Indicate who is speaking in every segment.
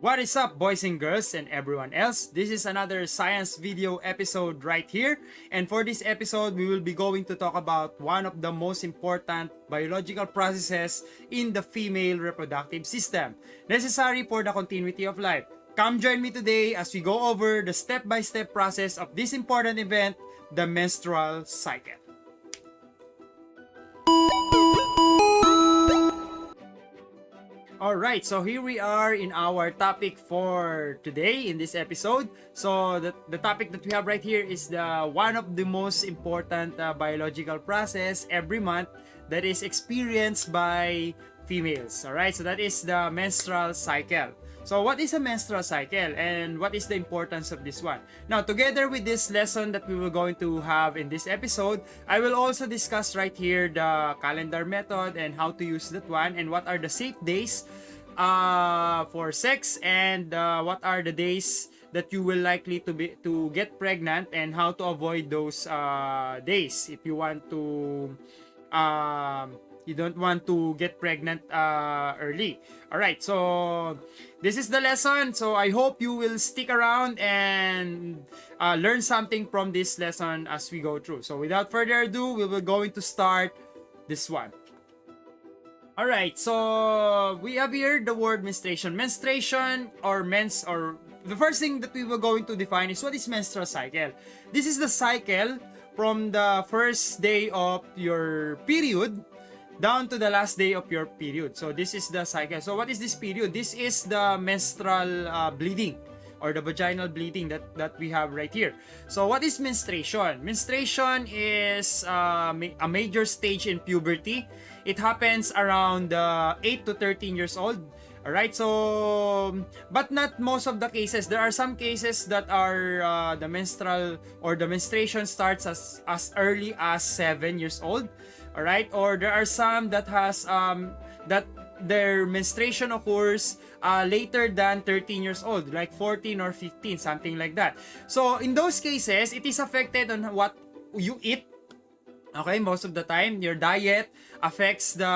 Speaker 1: What is up, boys and girls and everyone else? This is another science video episode right here. And for this episode, we will be going to talk about one of the most important biological processes in the female reproductive system, necessary for the continuity of life. Come join me today as we go over the step-by-step process of this important event, the menstrual cycle. Alright, so here we are in our topic for today in this episode. So the topic that we have right here is the one of the most important biological process every month that is experienced by females. Alright, so that is the menstrual cycle. So what is a menstrual cycle and what is the importance of this one? Now, together with this lesson that we will going to have in this episode, I will also discuss right here the calendar method and how to use that one and what are the safe days for sex and what are the days that you will likely to get pregnant and how to avoid those days if you want to you don't want to get pregnant early. Alright, so this is the lesson. So I hope you will stick around and learn something from this lesson as we go through. So without further ado, we will going to start this one. Alright, so we have here the word menstruation. Menstruation or the first thing that we were going to define is what is menstrual cycle. This is the cycle from the first day of your period down to the last day of your period. So this is the cycle. So what is this period? This is the menstrual bleeding or the vaginal bleeding that we have right here. So what is menstruation? Menstruation is a major stage in puberty. It happens around 8 to 13 years old. Alright, so but not most of the cases. There are some cases that are the menstrual or the menstruation starts as early as 7 years old. Alright, or there are some that has that their menstruation occurs later than 13 years old, like 14 or 15, something like that. So in those cases, it is affected on what you eat. Okay, most of the time, your diet affects the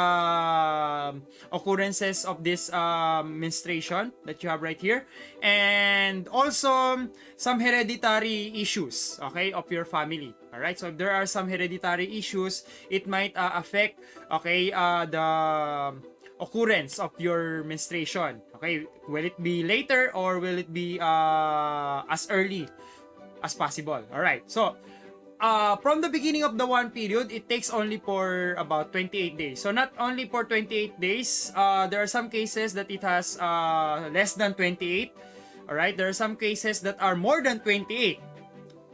Speaker 1: occurrences of this menstruation that you have right here. And also, some hereditary issues, okay, of your family. Alright, so if there are some hereditary issues, it might affect, okay, the occurrence of your menstruation. Okay, will it be later or will it be as early as possible? Alright, so from the beginning of the one period, it takes only for about 28 days. So not only for 28 days, there are some cases that it has less than 28. Alright, there are some cases that are more than 28.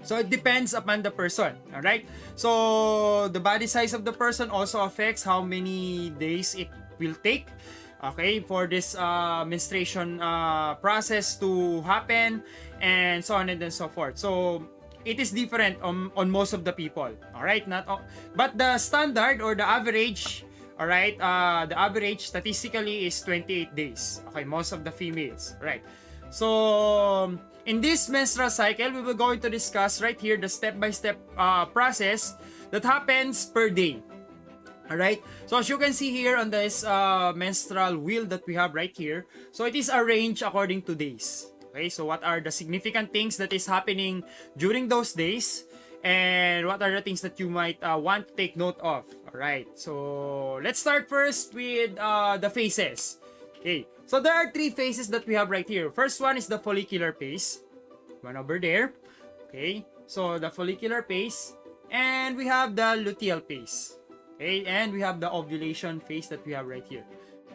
Speaker 1: So it depends upon the person. Alright, so the body size of the person also affects how many days it will take, okay, for this menstruation process to happen, and so on and so forth. So it is different on most of the people. Alright, but the standard or the average, alright, the average statistically is 28 days. Okay, most of the females. Right. So in this menstrual cycle, we will going to discuss right here the step-by-step process that happens per day. Alright, so as you can see here on this menstrual wheel that we have right here, so it is arranged according to days. Okay, so what are the significant things that is happening during those days, and what are the things that you might want to take note of? Alright, so let's start first with the phases. Okay, so there are 3 phases that we have right here. First one is the follicular phase, one over there. Okay, so the follicular phase, and we have the luteal phase. Okay, and we have the ovulation phase that we have right here.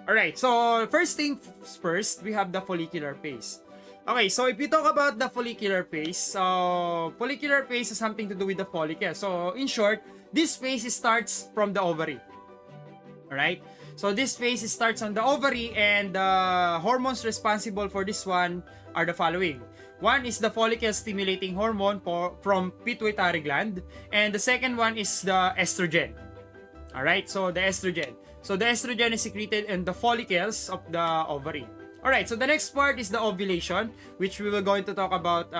Speaker 1: Alright, so first thing first, we have the follicular phase. Okay, so if you talk about the follicular phase, follicular phase has something to do with the follicle. So in short, this phase starts from the ovary. Alright, so this phase starts on the ovary, and the hormones responsible for this one are the following. One is the follicle stimulating hormone from pituitary gland, and the second one is the estrogen. Alright, so the estrogen. So the estrogen is secreted in the follicles of the ovary. Alright, so the next part is the ovulation, which we will going to talk about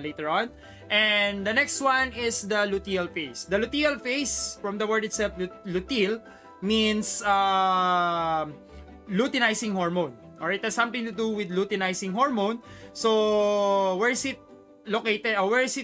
Speaker 1: later on. And the next one is the luteal phase. The luteal phase, from the word itself, luteal, means luteinizing hormone. or it has something to do with luteinizing hormone. So where is it located, or where's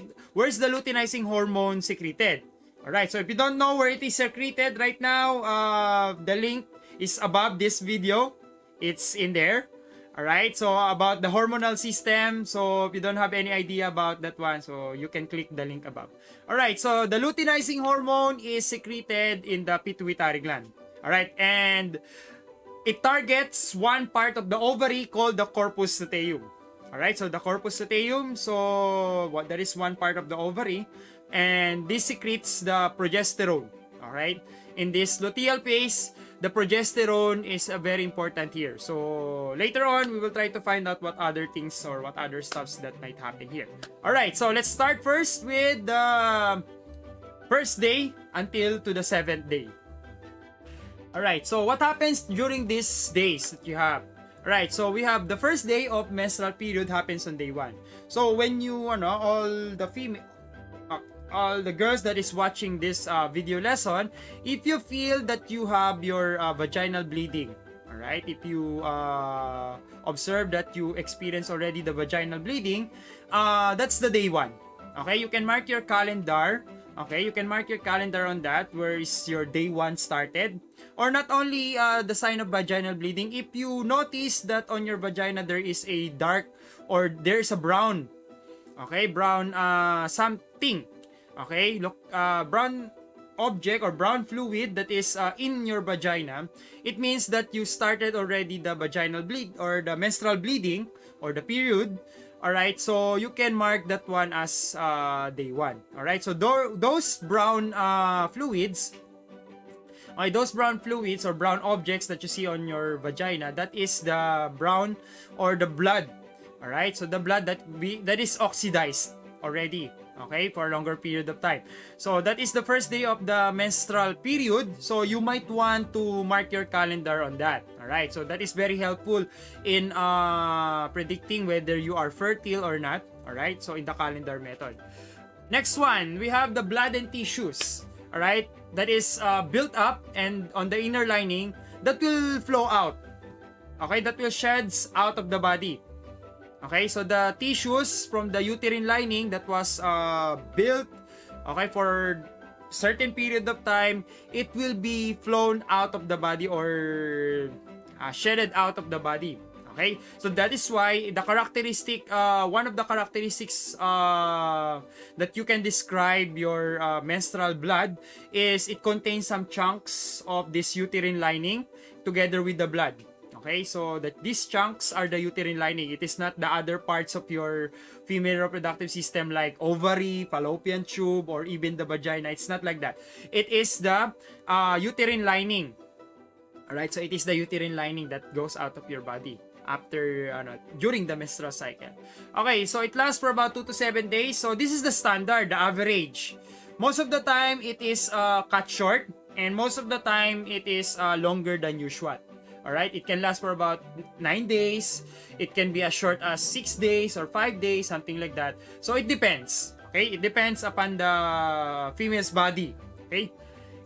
Speaker 1: the luteinizing hormone secreted? All right, so if you don't know where it is secreted right now, the link is above this video. It's in there. All right, so about the hormonal system, so if you don't have any idea about that one, so you can click the link above. All right, so the luteinizing hormone is secreted in the pituitary gland. All right, and it targets one part of the ovary called the corpus luteum. All right, so the corpus luteum, so that is one part of the ovary, and this secretes the progesterone. All right, in this luteal phase, the progesterone is very important here. So later on, we will try to find out what other things or what other stuffs that might happen here. All right, so let's start first with the first day until to the 7th day. All right, so what happens during these days that you have? All right, so we have the first day of menstrual period happens on day 1. So when you all the girls that is watching this video lesson, if you feel that you have your vaginal bleeding, all right, if you observe that you experience already the vaginal bleeding, that's the day 1. Okay, you can mark your calendar. Okay, you can mark your calendar on that, where is your day 1 started. Or not only the sign of vaginal bleeding, if you notice that on your vagina there is a dark or there's a brown, okay, brown something, okay, look, brown object or brown fluid that is in your vagina, it means that you started already the vaginal bleed or the menstrual bleeding or the period. All right, so you can mark that one as day 1. All right, so those brown fluids, okay, those brown fluids or brown objects that you see on your vagina, that is the brown or the blood. All right, so the blood that is oxidized already, okay, for a longer period of time. So that is the first day of the menstrual period. So you might want to mark your calendar on that. All right, so that is very helpful in predicting whether you are fertile or not. All right, so in the calendar method. Next one, we have the blood and tissues. All right, that is built up and on the inner lining that will flow out. Okay, that will sheds out of the body. Okay, so the tissues from the uterine lining that was built, okay, for certain period of time, it will be flown out of the body or shedded out of the body. Okay, so that is why the characteristic, one of the characteristics that you can describe your menstrual blood is it contains some chunks of this uterine lining together with the blood. Okay, so that these chunks are the uterine lining. It is not the other parts of your female reproductive system like ovary, fallopian tube, or even the vagina. It's not like that. It is the uterine lining. Alright, so it is the uterine lining that goes out of your body after during the menstrual cycle. Okay, so it lasts for about 2 to 7 days. So this is the standard, the average. Most of the time, it is cut short, and most of the time, it is longer than usual. Alright, it can last for about 9 days. It can be as short as 6 days or 5 days, something like that. So it depends. Okay, it depends upon the female's body. Okay,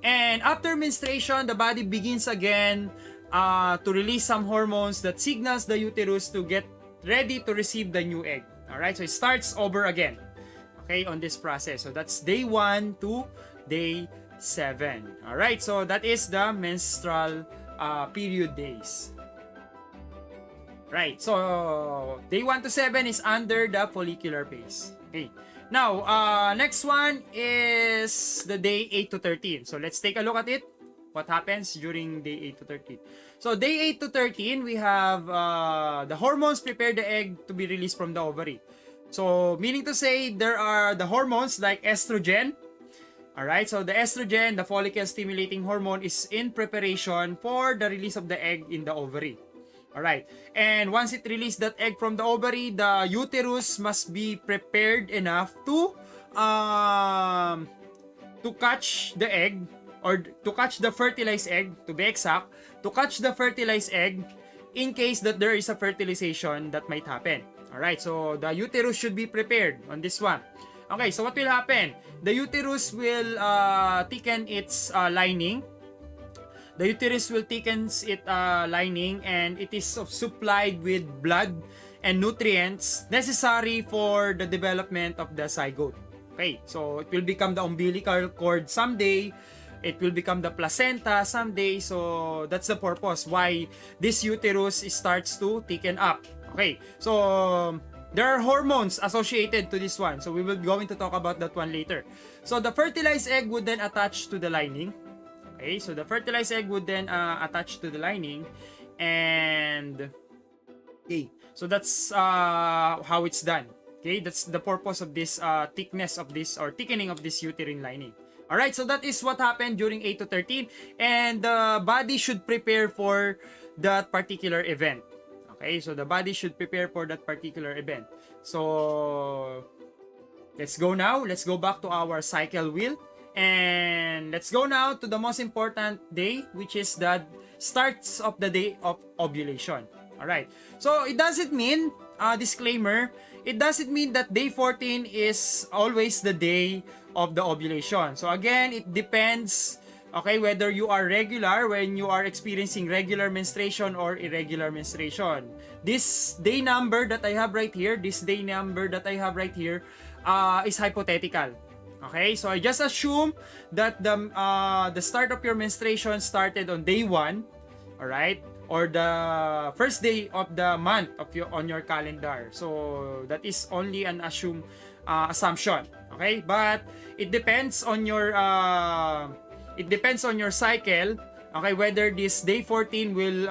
Speaker 1: and after menstruation, the body begins again to release some hormones that signals the uterus to get ready to receive the new egg. Alright, so it starts over again. Okay, on this process. So that's day 1 to day 7. Alright, so that is the menstrual period days. Right, so day 1 to 7 is under the follicular phase. Okay, now next one is the day 8 to 13. So let's take a look at it. What happens during day 8 to 13? So day 8 to 13, we have the hormones prepare the egg to be released from the ovary. So meaning to say, there are the hormones like estrogen. Alright, so the estrogen, the follicle stimulating hormone, is in preparation for the release of the egg in the ovary. Alright, and once it releases that egg from the ovary, the uterus must be prepared enough to catch the egg, or to catch the fertilized egg, to be exact, to catch the fertilized egg in case that there is a fertilization that might happen. Alright, so the uterus should be prepared on this one. Okay, so what will happen? The uterus will thicken its lining. The uterus will thicken its lining, and it is supplied with blood and nutrients necessary for the development of the zygote. Okay, so it will become the umbilical cord someday. It will become the placenta someday. So that's the purpose why this uterus starts to thicken up. Okay, so there are hormones associated to this one. So we will going to talk about that one later. So the fertilized egg would then attach to the lining. Okay, so the fertilized egg would then attach to the lining, and okay, so that's how it's done. Okay, that's the purpose of this thickness of this, or thickening of this uterine lining. Alright, so that is what happened during 8 to 13, and the body should prepare for that particular event. Okay, so the body should prepare for that particular event. So let's go now. Let's go back to our cycle wheel. And let's go now to the most important day, which is the starts of the day of ovulation. Alright, so it doesn't mean, disclaimer, it doesn't mean that day 14 is always the day of the ovulation. So again, it depends, okay, whether you are regular, when you are experiencing regular menstruation or irregular menstruation. This day number that I have right here, is hypothetical. Okay, so I just assume that the start of your menstruation started on day 1, all right, or the first day of the month of on your calendar. So that is only an assumption. Okay, but it depends on your cycle. Okay, whether this day 14 will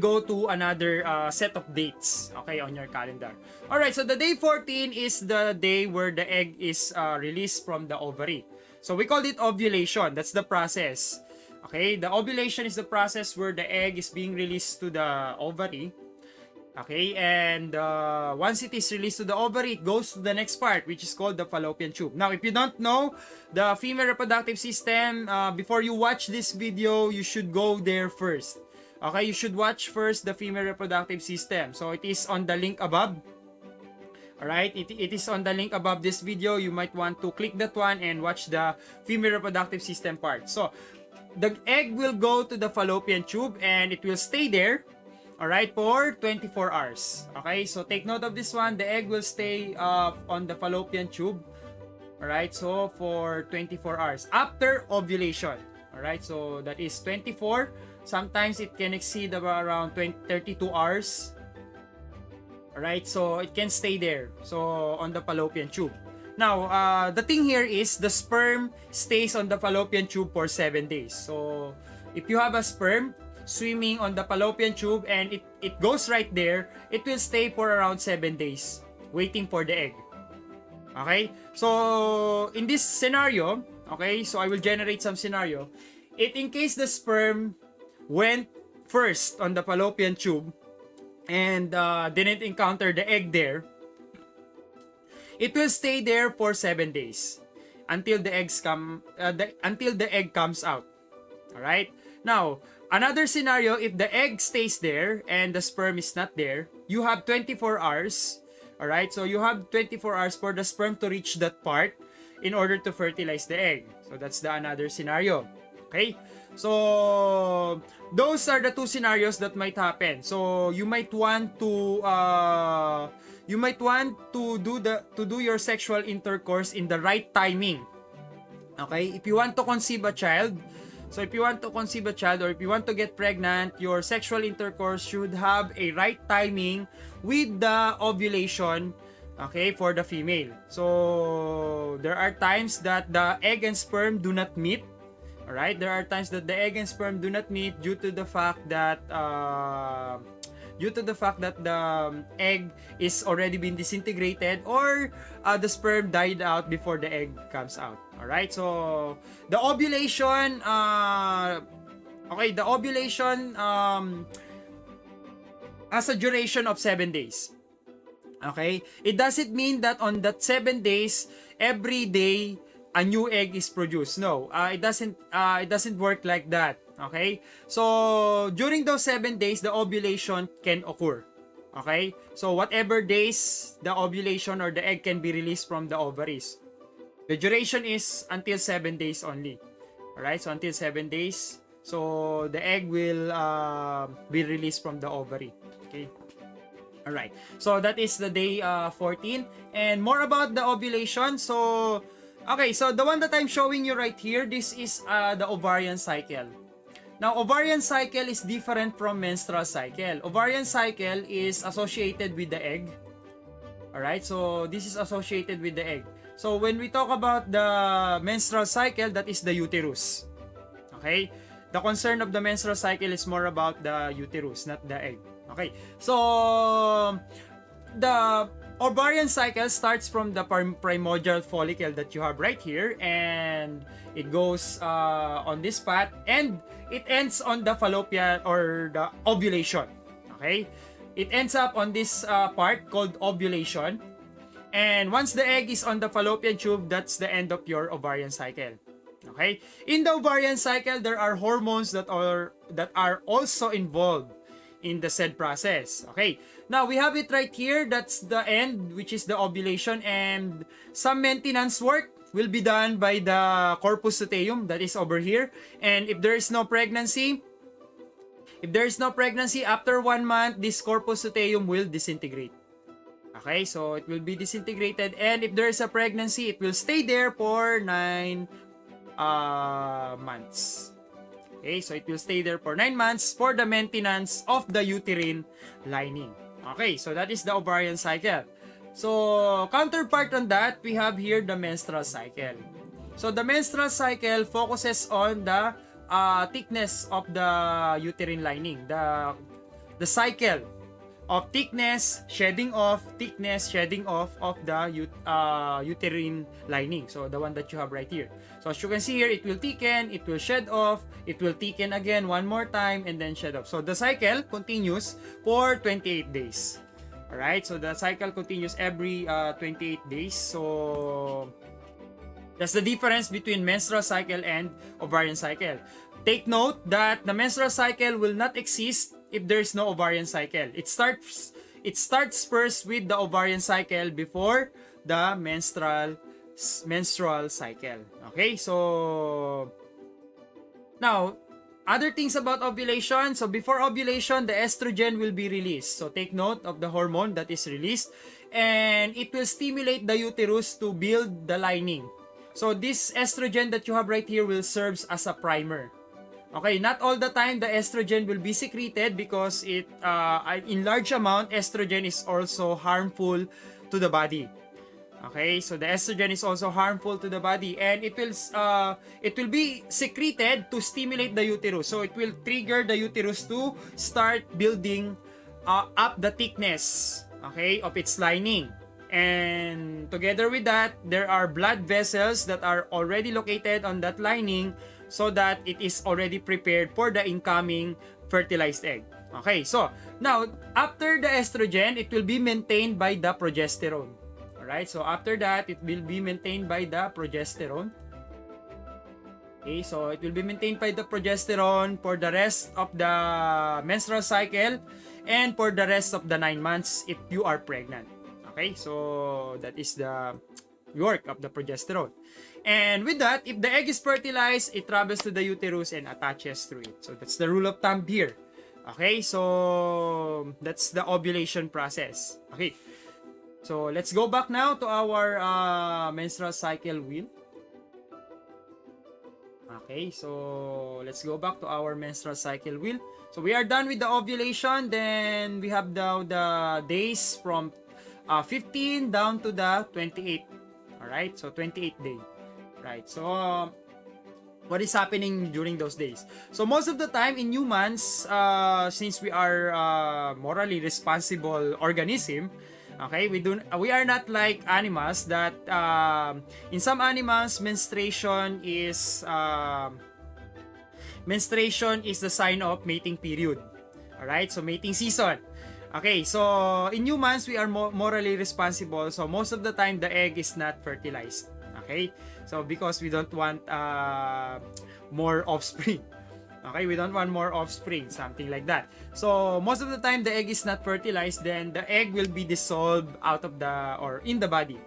Speaker 1: go to another set of dates, okay, on your calendar. Alright, so the day 14 is the day where the egg is released from the ovary. So we call it ovulation. That's the process. Okay, the ovulation is the process where the egg is being released to the ovary. Okay, and once it is released to the ovary, it goes to the next part, which is called the fallopian tube. Now, if you don't know the female reproductive system, before you watch this video, you should go there first. Okay, you should watch first the female reproductive system. So it is on the link above. Alright, it is on the link above this video. You might want to click that one and watch the female reproductive system part. So the egg will go to the fallopian tube, and it will stay there, alright, for 24 hours. Okay, so take note of this one. The egg will stay on the fallopian tube, alright, so for 24 hours after ovulation. Alright, so that is 24. Sometimes it can exceed around 32 hours. Alright, so it can stay there, so on the fallopian tube. Now, the thing here is the sperm stays on the fallopian tube for 7 days. So if you have a sperm swimming on the fallopian tube and it goes right there, it will stay for around 7 days waiting for the egg. Okay, so in this scenario, okay, so I will generate some scenario. In case the sperm went first on the fallopian tube and didn't encounter the egg there, it will stay there for 7 days until the egg comes out. All right. Now, another scenario, if the egg stays there and the sperm is not there, you have 24 hours. All right. So you have 24 hours for the sperm to reach that part in order to fertilize the egg. So that's the another scenario. Okay. So those are the two scenarios that might happen. So you might want to do your sexual intercourse in the right timing. Okay? If you want to conceive a child, or if you want to get pregnant, your sexual intercourse should have a right timing with the ovulation, okay, for the female. So there are times that the egg and sperm do not meet. Alright, there are times that the egg and sperm do not meet due to the fact that the egg is already been disintegrated, or the sperm died out before the egg comes out. Alright, so the ovulation has a duration of 7 days. Okay, it doesn't mean that on that 7 days every day a new egg is produced. No, it doesn't work like that. Okay, so during those 7 days the ovulation can occur. Okay, so whatever days the ovulation or the egg can be released from the ovaries, the duration is until 7 days only. Alright, so until 7 days. So the egg will be released from the ovary. Okay. Alright, so that is the day 14. And more about the ovulation. So, okay, so the one that I'm showing you right here, this is the ovarian cycle. Now, ovarian cycle is different from menstrual cycle. Ovarian cycle is associated with the egg. Alright, so this is associated with the egg. So, when we talk about the menstrual cycle, that is the uterus. Okay? The concern of the menstrual cycle is more about the uterus, not the egg. Okay, so the ovarian cycle starts from the primordial follicle that you have right here, and it goes on this path, and it ends on the fallopian or the ovulation. Okay, it ends up on this part called ovulation, and once the egg is on the fallopian tube, that's the end of your ovarian cycle. Okay, in the ovarian cycle, there are hormones that are also involved in the said process. Okay, now we have it right here. That's the end, which is the ovulation, and some maintenance work will be done by the corpus luteum that is over here. And if there is no pregnancy, after 1 month, this corpus luteum will disintegrate. Okay, so it will be disintegrated, and if there is a pregnancy, it will stay there for 9 months. Okay, so it will stay there for 9 months for the maintenance of the uterine lining. Okay, so that is the ovarian cycle. So, counterpart on that, we have here the menstrual cycle. So, the menstrual cycle focuses on the thickness of the uterine lining. The cycle of thickness, shedding off of the uterine lining. So, the one that you have right here. So, as you can see here, it will thicken, it will shed off, it will thicken again one more time, and then shed off. So, the cycle continues for 28 days. Alright, so the cycle continues every 28 days. So, that's the difference between menstrual cycle and ovarian cycle. Take note that the menstrual cycle will not exist if there is no ovarian cycle. It starts first with the ovarian cycle before the menstrual cycle. Okay, so now other things about ovulation. So before ovulation, the estrogen will be released. So take note of the hormone that is released, and it will stimulate the uterus to build the lining. So this estrogen that you have right here will serve as a primer. Okay, not all the time the estrogen will be secreted because it in large amount estrogen is also harmful to the body. Okay, so the estrogen is also harmful to the body, and it will be secreted to stimulate the uterus. So it will trigger the uterus to start building up the thickness, okay, of its lining. And together with that, there are blood vessels that are already located on that lining, so that it is already prepared for the incoming fertilized egg. Okay, so now after the estrogen, it will be maintained by the progesterone. Alright, so after that, it will be maintained by the progesterone. Okay, so it will be maintained by the progesterone for the rest of the menstrual cycle and for the rest of the 9 months if you are pregnant. Okay, so that is the work of the progesterone. And with that, if the egg is fertilized, it travels to the uterus and attaches through it. So that's the rule of thumb here. Okay, so that's the ovulation process. Okay, so let's go back now to our menstrual cycle wheel. Okay, so let's go back to our menstrual cycle wheel. So we are done with the ovulation. Then we have the days from 15 down to the 28. Alright, so 28 day. Right, so what is happening during those days? So most of the time in humans, since we are morally responsible organism, okay, we are not like animals that in some animals menstruation is the sign of mating period. Alright, so mating season. Okay, so in humans we are morally responsible, so most of the time the egg is not fertilized. Okay, so because we don't want more offspring. Okay, we don't want more offspring, something like that. So most of the time the egg is not fertilized, then the egg will be dissolved out of the or in the body.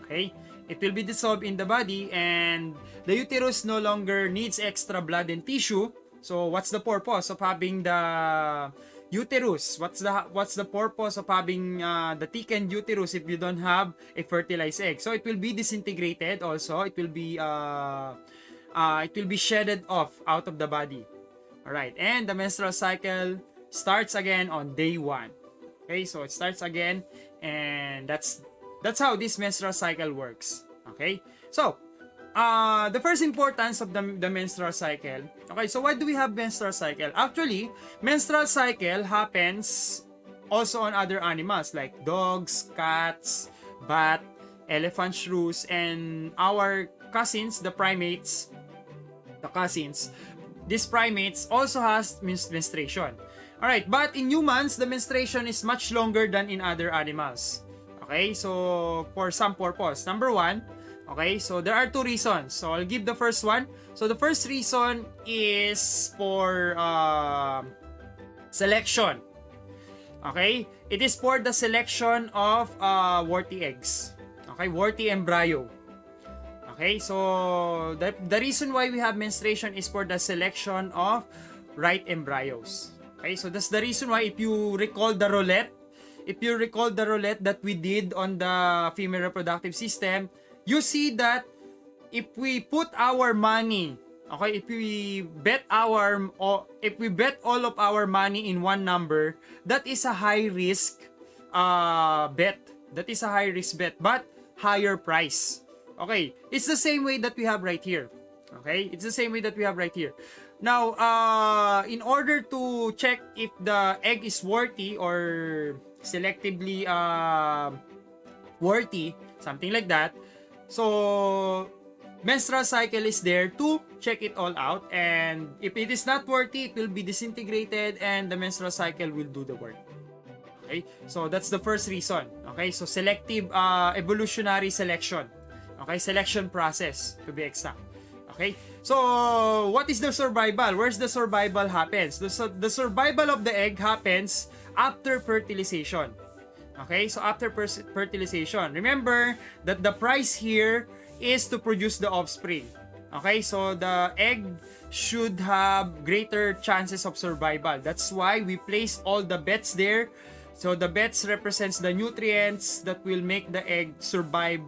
Speaker 1: Okay, It will be dissolved in the body, and the uterus no longer needs extra blood and tissue. So what's the purpose of having the uterus? What's the purpose of having the thickened uterus if you don't have a fertilized egg? So it will be disintegrated also. It will be shedded off out of the body. All right, and the menstrual cycle starts again on day 1. Okay, so it starts again, and that's how this menstrual cycle works. Okay, so the first importance of the menstrual cycle. Okay, so why do we have menstrual cycle? Actually, menstrual cycle happens also on other animals like dogs, cats, bat, elephant shrews, and our cousins, the primates. These primates also has menstruation. Alright, but in humans, the menstruation is much longer than in other animals. Okay, so for some purpose. Number 1, okay, so there are 2 reasons. So I'll give the first one. So the first reason is for selection. Okay, it is for the selection of worthy eggs. Okay, worthy embryo. Okay, so the reason why we have menstruation is for the selection of right embryos. Okay, so that's the reason why if you recall the roulette that we did on the female reproductive system, you see that if we put our money, okay, if we bet all of our money in one number, that is a high risk bet. That is a high risk bet, but higher price. Okay, it's the same way that we have right here. Okay, it's the same way that we have right here. Now, in order to check if the egg is worthy or selectively worthy, something like that. So, menstrual cycle is there to check it all out, and if it is not worthy, it will be disintegrated and the menstrual cycle will do the work. Okay, so that's the first reason. Okay, so selective evolutionary selection. Okay, selection process to be exact. Okay, so what is the survival? Where's the survival happens? The survival of the egg happens after fertilization. Okay, so after fertilization, remember that the price here is to produce the offspring. Okay, so the egg should have greater chances of survival. That's why we place all the bets there. So the bets represents the nutrients that will make the egg survive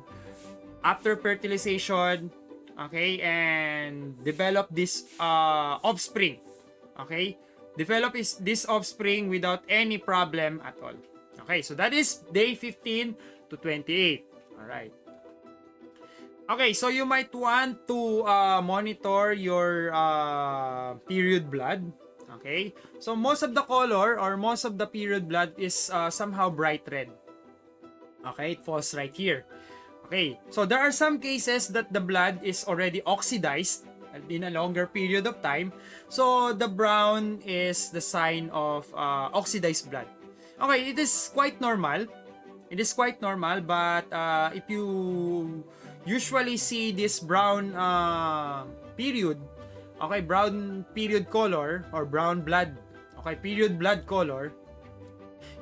Speaker 1: after fertilization, okay, and develop this offspring. Okay, develop this offspring without any problem at all. Okay, so that is day 15 to 28. All right. Okay, so you might want to monitor your period blood. Okay, so most of the color or most of the period blood is somehow bright red. Okay, it falls right here. Okay, so there are some cases that the blood is already oxidized in a longer period of time. So the brown is the sign of oxidized blood. Okay, it is quite normal. It is quite normal, but if you usually see this brown period, okay, brown period color or brown blood, okay, period blood color,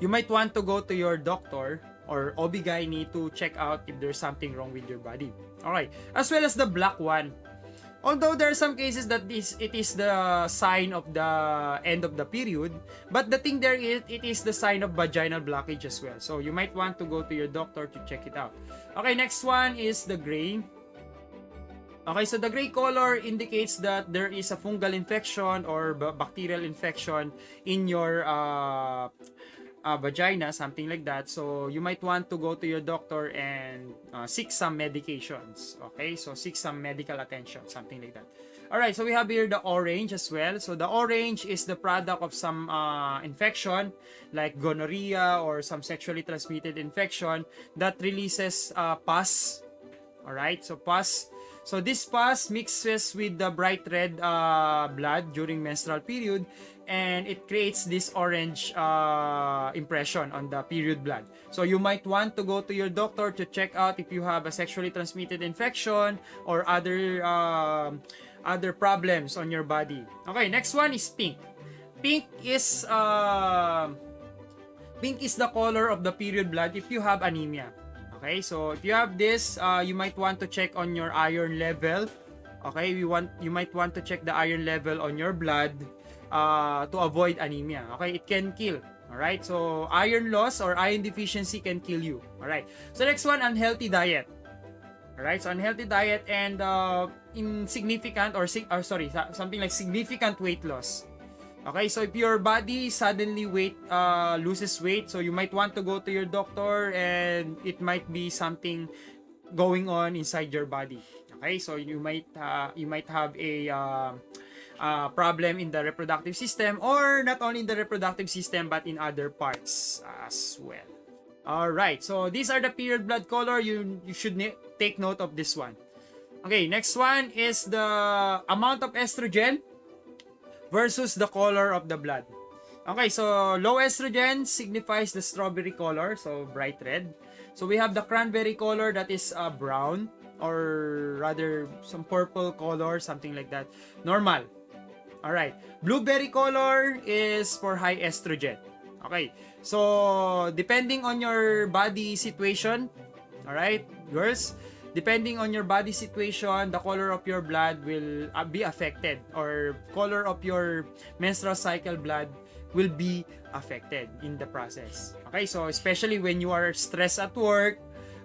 Speaker 1: you might want to go to your doctor or OB-GYN to check out if there's something wrong with your body. Alright, as well as the black one. Although there are some cases that it is the sign of the end of the period, but the thing there is, it is the sign of vaginal blockage as well. So you might want to go to your doctor to check it out. Okay, next one is the gray. Okay, so the gray color indicates that there is a fungal infection or bacterial infection in your vagina, something like that. So you might want to go to your doctor and seek some medications. Okay, so seek some medical attention, something like that. Alright, so we have here the orange as well. So the orange is the product of some infection like gonorrhea or some sexually transmitted infection that releases pus. Alright, so pus. So this pus mixes with the bright red blood during menstrual period, and it creates this orange impression on the period blood. So you might want to go to your doctor to check out if you have a sexually transmitted infection or other problems on your body. Okay, next one is pink. Pink is the color of the period blood if you have anemia. Okay, so if you have this, you might want to check on your iron level. Okay, you might want to check the iron level on your blood to avoid anemia. Okay, it can kill. All right, so iron loss or iron deficiency can kill you. All right, so next one, unhealthy diet. All right, so unhealthy diet and insignificant or sorry, something like significant weight loss. Okay, so if your body suddenly loses weight, so you might want to go to your doctor, and it might be something going on inside your body. Okay, so you might have a problem in the reproductive system, or not only in the reproductive system but in other parts as well. All right, so these are the period blood color. You should take note of this one. Okay, next one is the amount of estrogen versus the color of the blood. Okay, so low estrogen signifies the strawberry color, so bright red. So we have the cranberry color that is brown, or rather some purple color, something like that. Normal. All right. Blueberry color is for high estrogen. Okay. So depending on your body situation, all right, girls, depending on your body situation, the color of your blood will be affected, or color of your menstrual cycle blood will be affected in the process. Okay, so especially when you are stressed at work,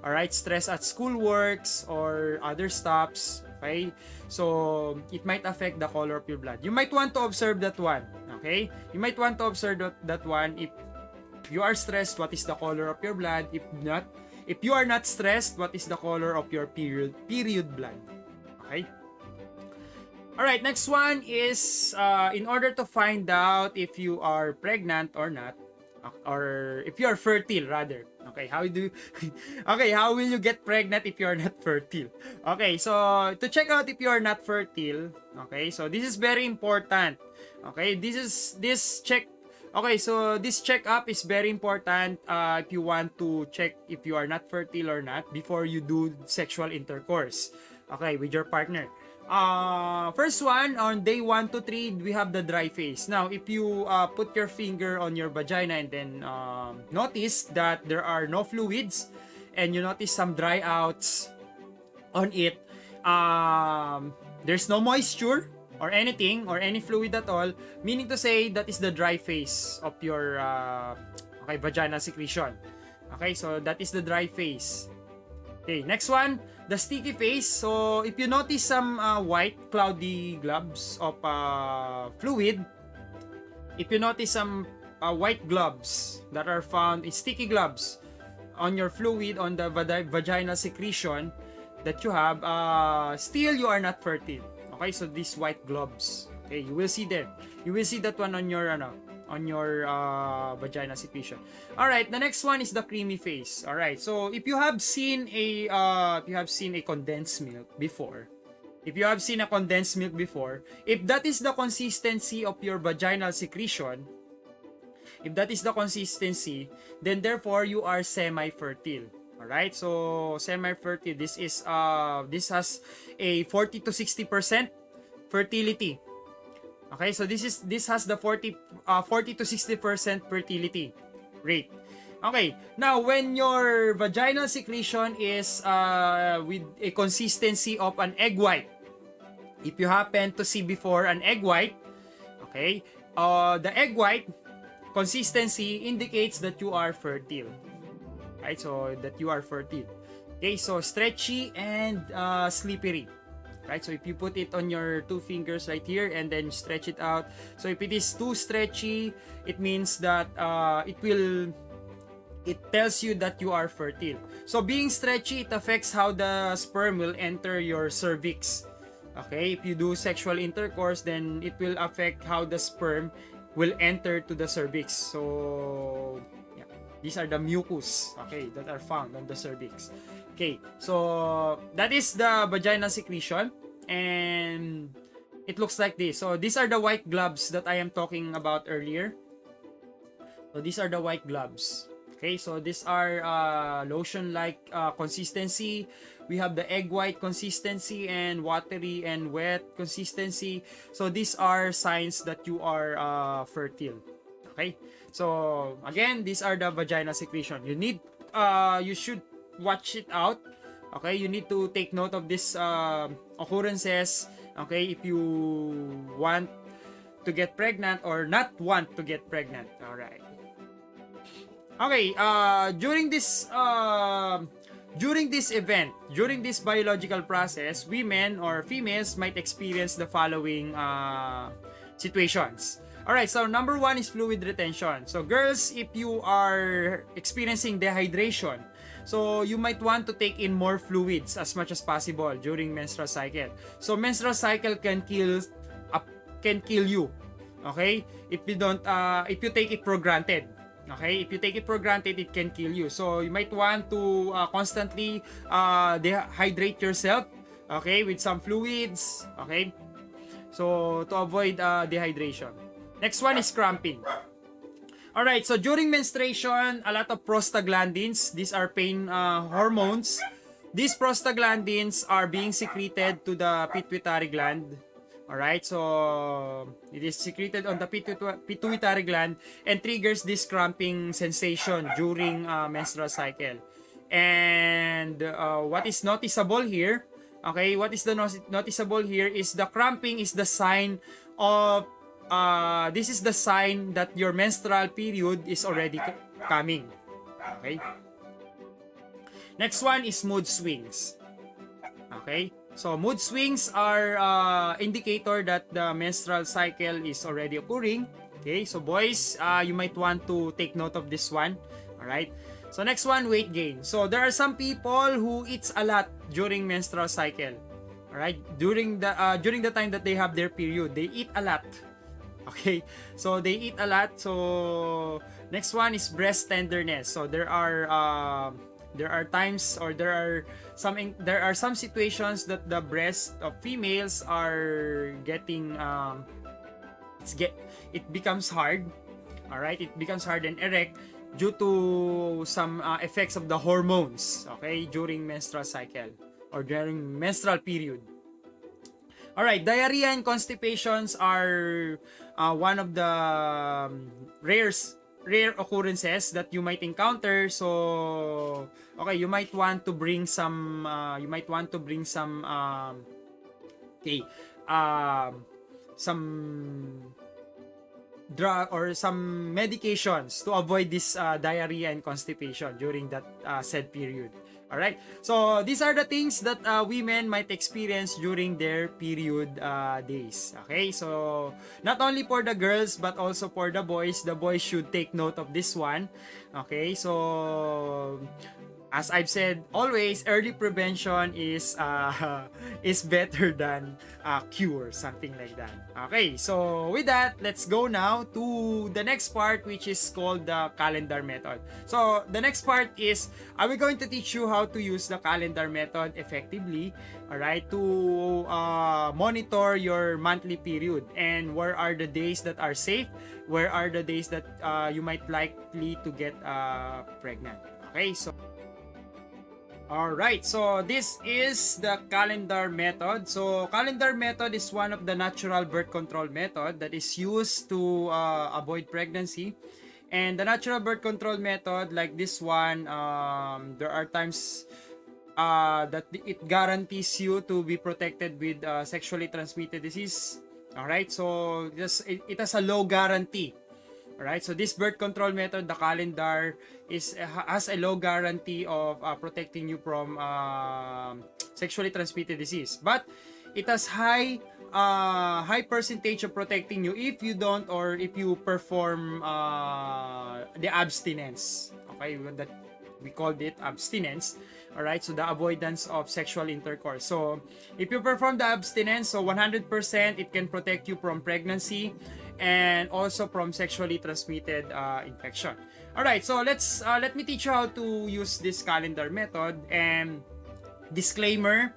Speaker 1: all right, stressed at school works or other stops, okay, so it might affect the color of your blood. You might want to observe that one. Okay, you might want to observe that one. If you are stressed, what is the color of your blood? If you are not stressed, what is the color of your period blood? Okay? Alright, next one is in order to find out if you are pregnant or not, or if you are fertile rather. Okay, how will you get pregnant if you are not fertile? Okay, so to check out if you are not fertile, okay, so this is very important. Okay, this checkup is very important if you want to check if you are not fertile or not before you do sexual intercourse, okay, with your partner. First one, on day 1 to 3, we have the dry phase. Now, if you put your finger on your vagina and then notice that there are no fluids and you notice some dry outs on it, there's no moisture or anything or any fluid at all, meaning to say that is the dry phase of your vaginal secretion. Okay, so that is the dry phase. Okay, next one, the sticky phase. So if you notice some white cloudy globs of fluid, if you notice some white globs that are found in sticky globs on your fluid, on the vaginal secretion that you have, still you are not fertile. Okay, so these white globs, okay, you will see them. You will see that one on your vagina secretion. All right, the next one is the creamy phase. All right, so if you have seen a condensed milk before, if that is the consistency of your vaginal secretion, if that is the consistency, then therefore you are semi-fertile. All right, so semi-fertile. This has a 40 to 60% fertility. Okay, so this has the 40 to 60% fertility rate. Okay, now when your vaginal secretion is with a consistency of an egg white, if you happen to see before an egg white, okay, the egg white consistency indicates that you are fertile. Right, so that you are fertile. Okay, so stretchy and slippery. Right, so if you put it on your two fingers right here and then stretch it out, so if it is too stretchy, it means that it tells you that you are fertile. So being stretchy, it affects how the sperm will enter your cervix. Okay, if you do sexual intercourse, then it will affect how the sperm will enter to the cervix. So yeah, these are the mucus, okay, that are found on the cervix. Okay, so that is the vaginal secretion, and it looks like this. So these are the white globs that I am talking about earlier. So these are the white globs. Okay, so these are lotion-like consistency. We have the egg white consistency and watery and wet consistency. So these are signs that you are fertile. Okay, so again, these are the vaginal secretion. You should watch it out. Okay, you need to take note of this occurrences. Okay, if you want to get pregnant or not want to get pregnant. All right. Okay, during this event, during this biological process, women or females might experience the following situations. Alright, so number one is fluid retention. So girls, if you are experiencing dehydration, so you might want to take in more fluids as much as possible during menstrual cycle. So menstrual cycle can kill you. Okay? If you take it for granted. Okay, if you take it for granted, it can kill you. So you might want to constantly dehydrate yourself, okay, with some fluids, okay, so to avoid dehydration. Next one is cramping. All right, so during menstruation, a lot of prostaglandins, these are pain hormones. These prostaglandins are being secreted to the pituitary gland. Alright, so it is secreted on the pituitary gland and triggers this cramping sensation during menstrual cycle. And what is noticeable here, okay, what is the noticeable here is the cramping is the sign of, this is the sign that your menstrual period is already coming. Okay. Next one is mood swings. Okay. So mood swings are indicator that the menstrual cycle is already occurring. Okay, so boys, you might want to take note of this one. All right. So next one, weight gain. So there are some people who eats a lot during menstrual cycle. All right, during the time that they have their period, they eat a lot. Okay, so they eat a lot. So next one is breast tenderness. So there are times, or there are some situations that the breast of females are getting it becomes hard. All right, it becomes hard and erect due to some effects of the hormones, okay, during menstrual cycle or during menstrual period. All right, diarrhea and constipations are one of the rare occurrences that you might encounter. So okay, you might want to bring some some drug or some medications to avoid this diarrhea and constipation during that said period. All right, so these are the things that women might experience during their period days. Okay, so not only for the girls but also for the boys should take note of this one. Okay, so as I've said, always early prevention is better than cure, something like that. Okay, so with that, let's go now to the next part, which is called the calendar method. So the next part is we're going to teach you how to use the calendar method effectively, all right, to monitor your monthly period, and where are the days that are safe, where are the days that you might likely to get pregnant. Okay, so alright, so this is the calendar method. So calendar method is one of the natural birth control method that is used to avoid pregnancy. And the natural birth control method like this one, there are times that it guarantees you to be protected with sexually transmitted disease. Alright, so it has a low guarantee. Alright, so this birth control method, the calendar, has a low guarantee of protecting you from sexually transmitted disease. But it has high percentage of protecting you if you don't, or if you perform the abstinence. Okay, that we called it abstinence. Alright, so the avoidance of sexual intercourse. So if you perform the abstinence, so 100% it can protect you from pregnancy and also from sexually transmitted infection. Alright, so let me teach you how to use this calendar method. And disclaimer.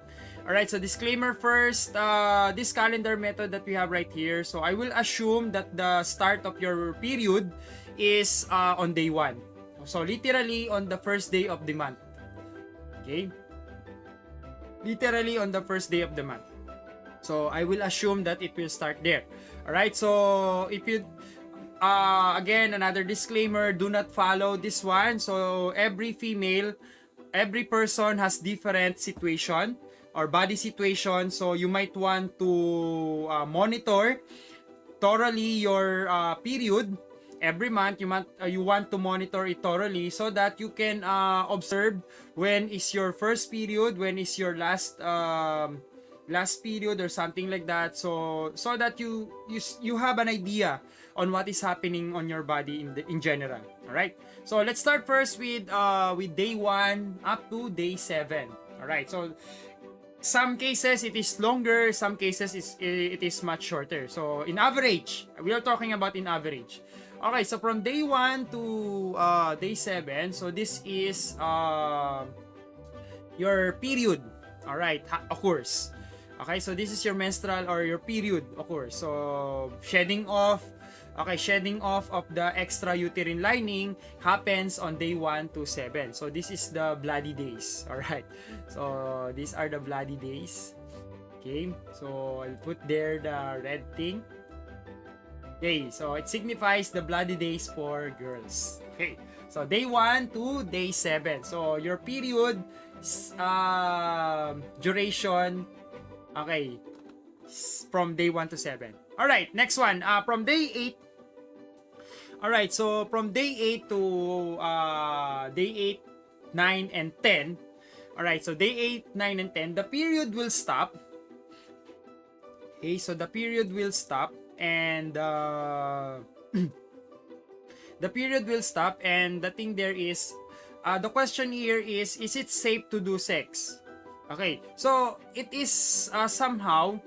Speaker 1: Alright, so disclaimer first, this calendar method that we have right here, so I will assume that the start of your period is on day 1. So literally on the first day of the month. Okay? Literally on the first day of the month. So I will assume that it will start there. Alright, so if you again, another disclaimer, do not follow this one. So every female every person has different situation or body situation, so you might want to monitor thoroughly your period every month. You want to monitor it thoroughly so that you can observe when is your first period, when is your last period or something like that, so that you have an idea on what is happening on your body in general. All right, so let's start first with day 1 up to day 7. All right, so some cases it is longer, some cases it is much shorter. So in average, we are talking about in average. Okay, so from day 1 to day 7, so this is your period. All right, occurs. Okay, so this is your menstrual or your period occurs. So shedding off of the extra uterine lining happens on day 1 to 7. So this is the bloody days. All right, so these are the bloody days. Okay, so I'll put there the red thing. Okay, so it signifies the bloody days for girls. Okay, so day 1 to day 7. So your period duration, okay, from day 1 to 7. All right, next one, from day 8. All right, so from day 8 to day 8, 9, and 10. All right, so day 8, 9, and 10, the period will stop. Okay, so the period will stop, and the period will stop, and the thing there is, the question here is it safe to do sex? Okay, so it is somehow,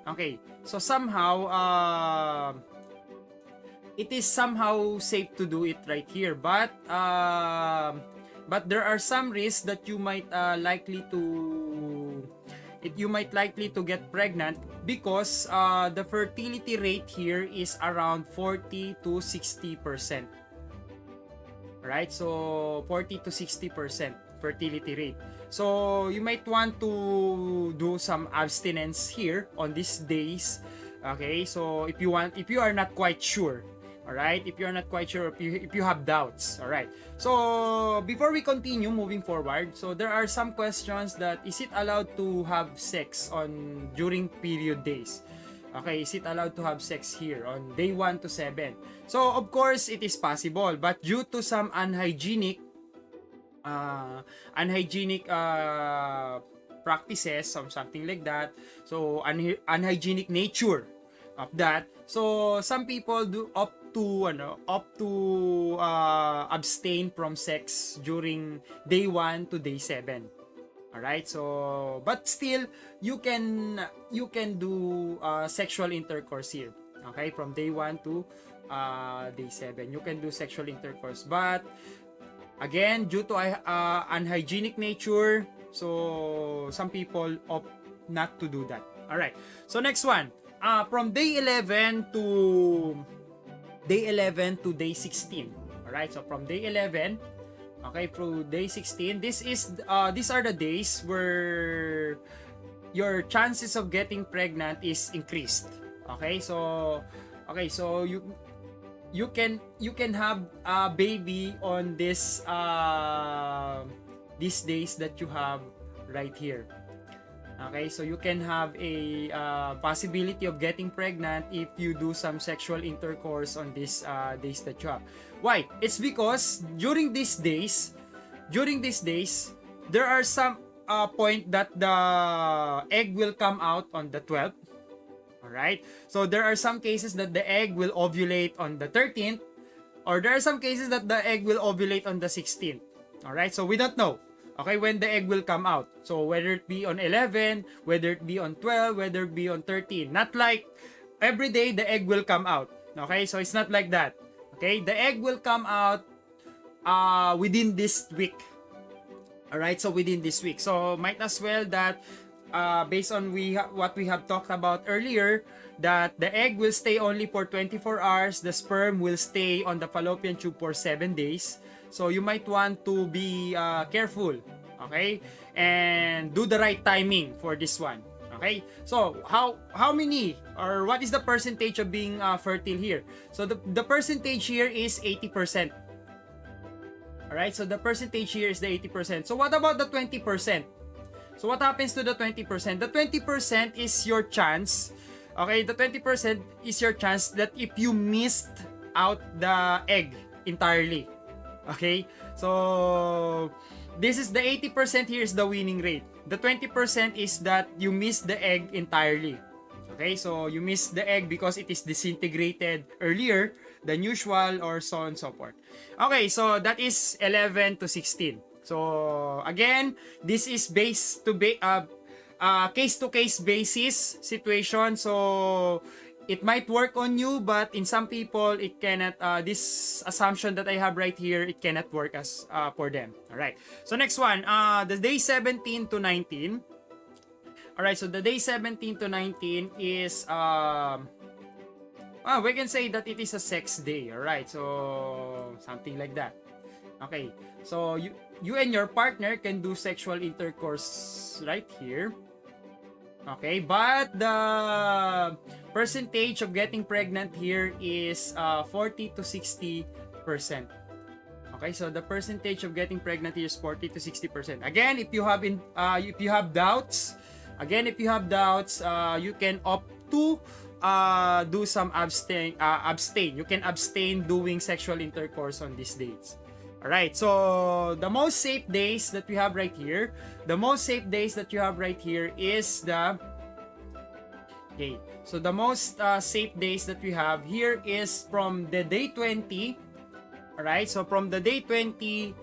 Speaker 1: okay, so somehow it is somehow safe to do it right here, but there are some risks that you might likely to get pregnant, because the fertility rate here is around 40 to 60%. Right? So 40 to 60% fertility rate. So you might want to do some abstinence here on these days. Okay? So if you are not quite sure, all right, if you're not quite sure, if you have doubts. All right, so before we continue moving forward, so there are some questions that is it allowed to have sex on during period days? Okay, is it allowed to have sex here on day 1 to 7? So of course it is possible, but due to some unhygienic practices or something like that, so unhygienic nature of that, so some people do opt to abstain from sex during day 1 to day 7. All right, so but still you can do sexual intercourse here. Okay, from day 1 to day 7 you can do sexual intercourse, but again, due to unhygienic nature, so some people opt not to do that. All right, so next one, from day 11 to day 16. All right, so from day 11, okay, through day 16, these are the days where your chances of getting pregnant is increased. Okay, so you can have a baby on these days that you have right here. Okay, so you can have a possibility of getting pregnant if you do some sexual intercourse on these days that you have. Why? It's because during these days, there are some point that the egg will come out on the 12th. Alright? So there are some cases that the egg will ovulate on the 13th, or there are some cases that the egg will ovulate on the 16th. Alright? So we don't know, okay, when the egg will come out. So whether it be on 11, whether it be on 12, whether it be on 13. Not like every day the egg will come out. Okay? So it's not like that. Okay? The egg will come out within this week. Alright? So within this week. So might as well that based on what we have talked about earlier, that the egg will stay only for 24 hours, the sperm will stay on the fallopian tube for 7 days. So you might want to be careful, okay, and do the right timing for this one. Okay, so how many, or what is the percentage of being fertile here? So the percentage here is 80%. Alright, so the percentage here is the 80%. So what about the 20%? So what happens to the 20%? The 20% is your chance. Okay, the 20% is your chance that if you missed out the egg entirely. Okay, so this is the 80% here is the winning rate. The 20% is that you missed the egg entirely. Okay, so you missed the egg because it is disintegrated earlier than usual or so on and so forth. Okay, so that is 11 to 16. So again, this is case to case basis situation. So it might work on you, but in some people it cannot. This assumption that I have right here, it cannot work as for them. All right. So next one, the day 17 to 19. Alright, so the day 17 to 19 is, we can say that it is a sex day. Alright, so something like that. Okay, so you and your partner can do sexual intercourse right here. Okay, but the percentage of getting pregnant here is 40 to 60%. Okay, so the percentage of getting pregnant here is 40 to 60%. Again, if you have doubts, you can opt to do some abstain. You can abstain doing sexual intercourse on these dates. Alright, so the most safe days that we have right here, is the... Okay, so the most safe days that we have here is from the day 20. Alright, so from the day 20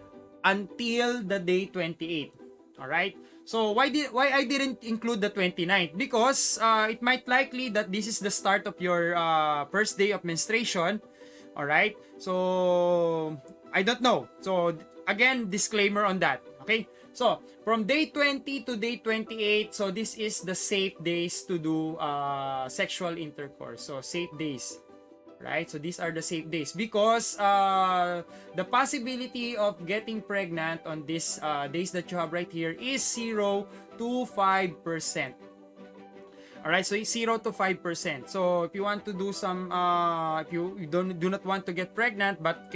Speaker 1: until the day 28. Alright, so why I didn't include the 29th? Because it might likely that this is the start of your first day of menstruation. Alright, so I don't know. So again, disclaimer on that. Okay, so from day 20 to day 28, so this is the safe days to do sexual intercourse. So safe days. Right, so these are the safe days because the possibility of getting pregnant on these days that you have right here is 0 to 5%. Alright, so it's 0 to 5%. So if you want to do some, if you do not want to get pregnant but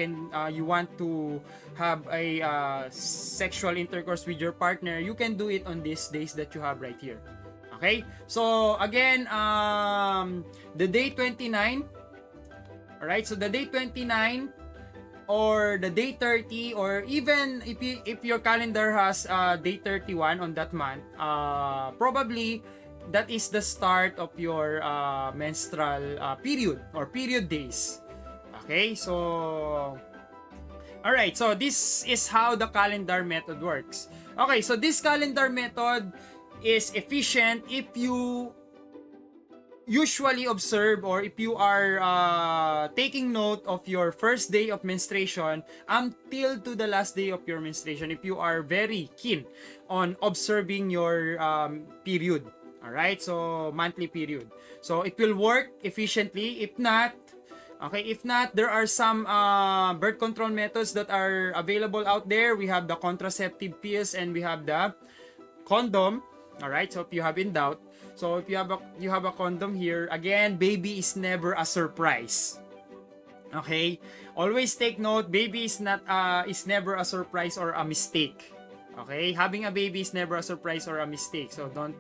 Speaker 1: you want to have a sexual intercourse with your partner, you can do it on these days that you have right here. Okay, so again, the day 29. Alright, so the day 29 or the day 30, or even if your calendar has day 31 on that month, probably that is the start of your menstrual period or period days. Okay, so alright, so this is how the calendar method works. Okay, so this calendar method is efficient if you usually observe, or if you are taking note of your first day of menstruation until to the last day of your menstruation, if you are very keen on observing your period. Alright, so monthly period, so it will work efficiently. If not, there are some birth control methods that are available out there. We have the contraceptive pills and we have the condom. Alright, so if you have in doubt, so if you have a condom here, again, baby is never a surprise. Okay, always take note, baby is never a surprise or a mistake. Okay, having a baby is never a surprise or a mistake. So don't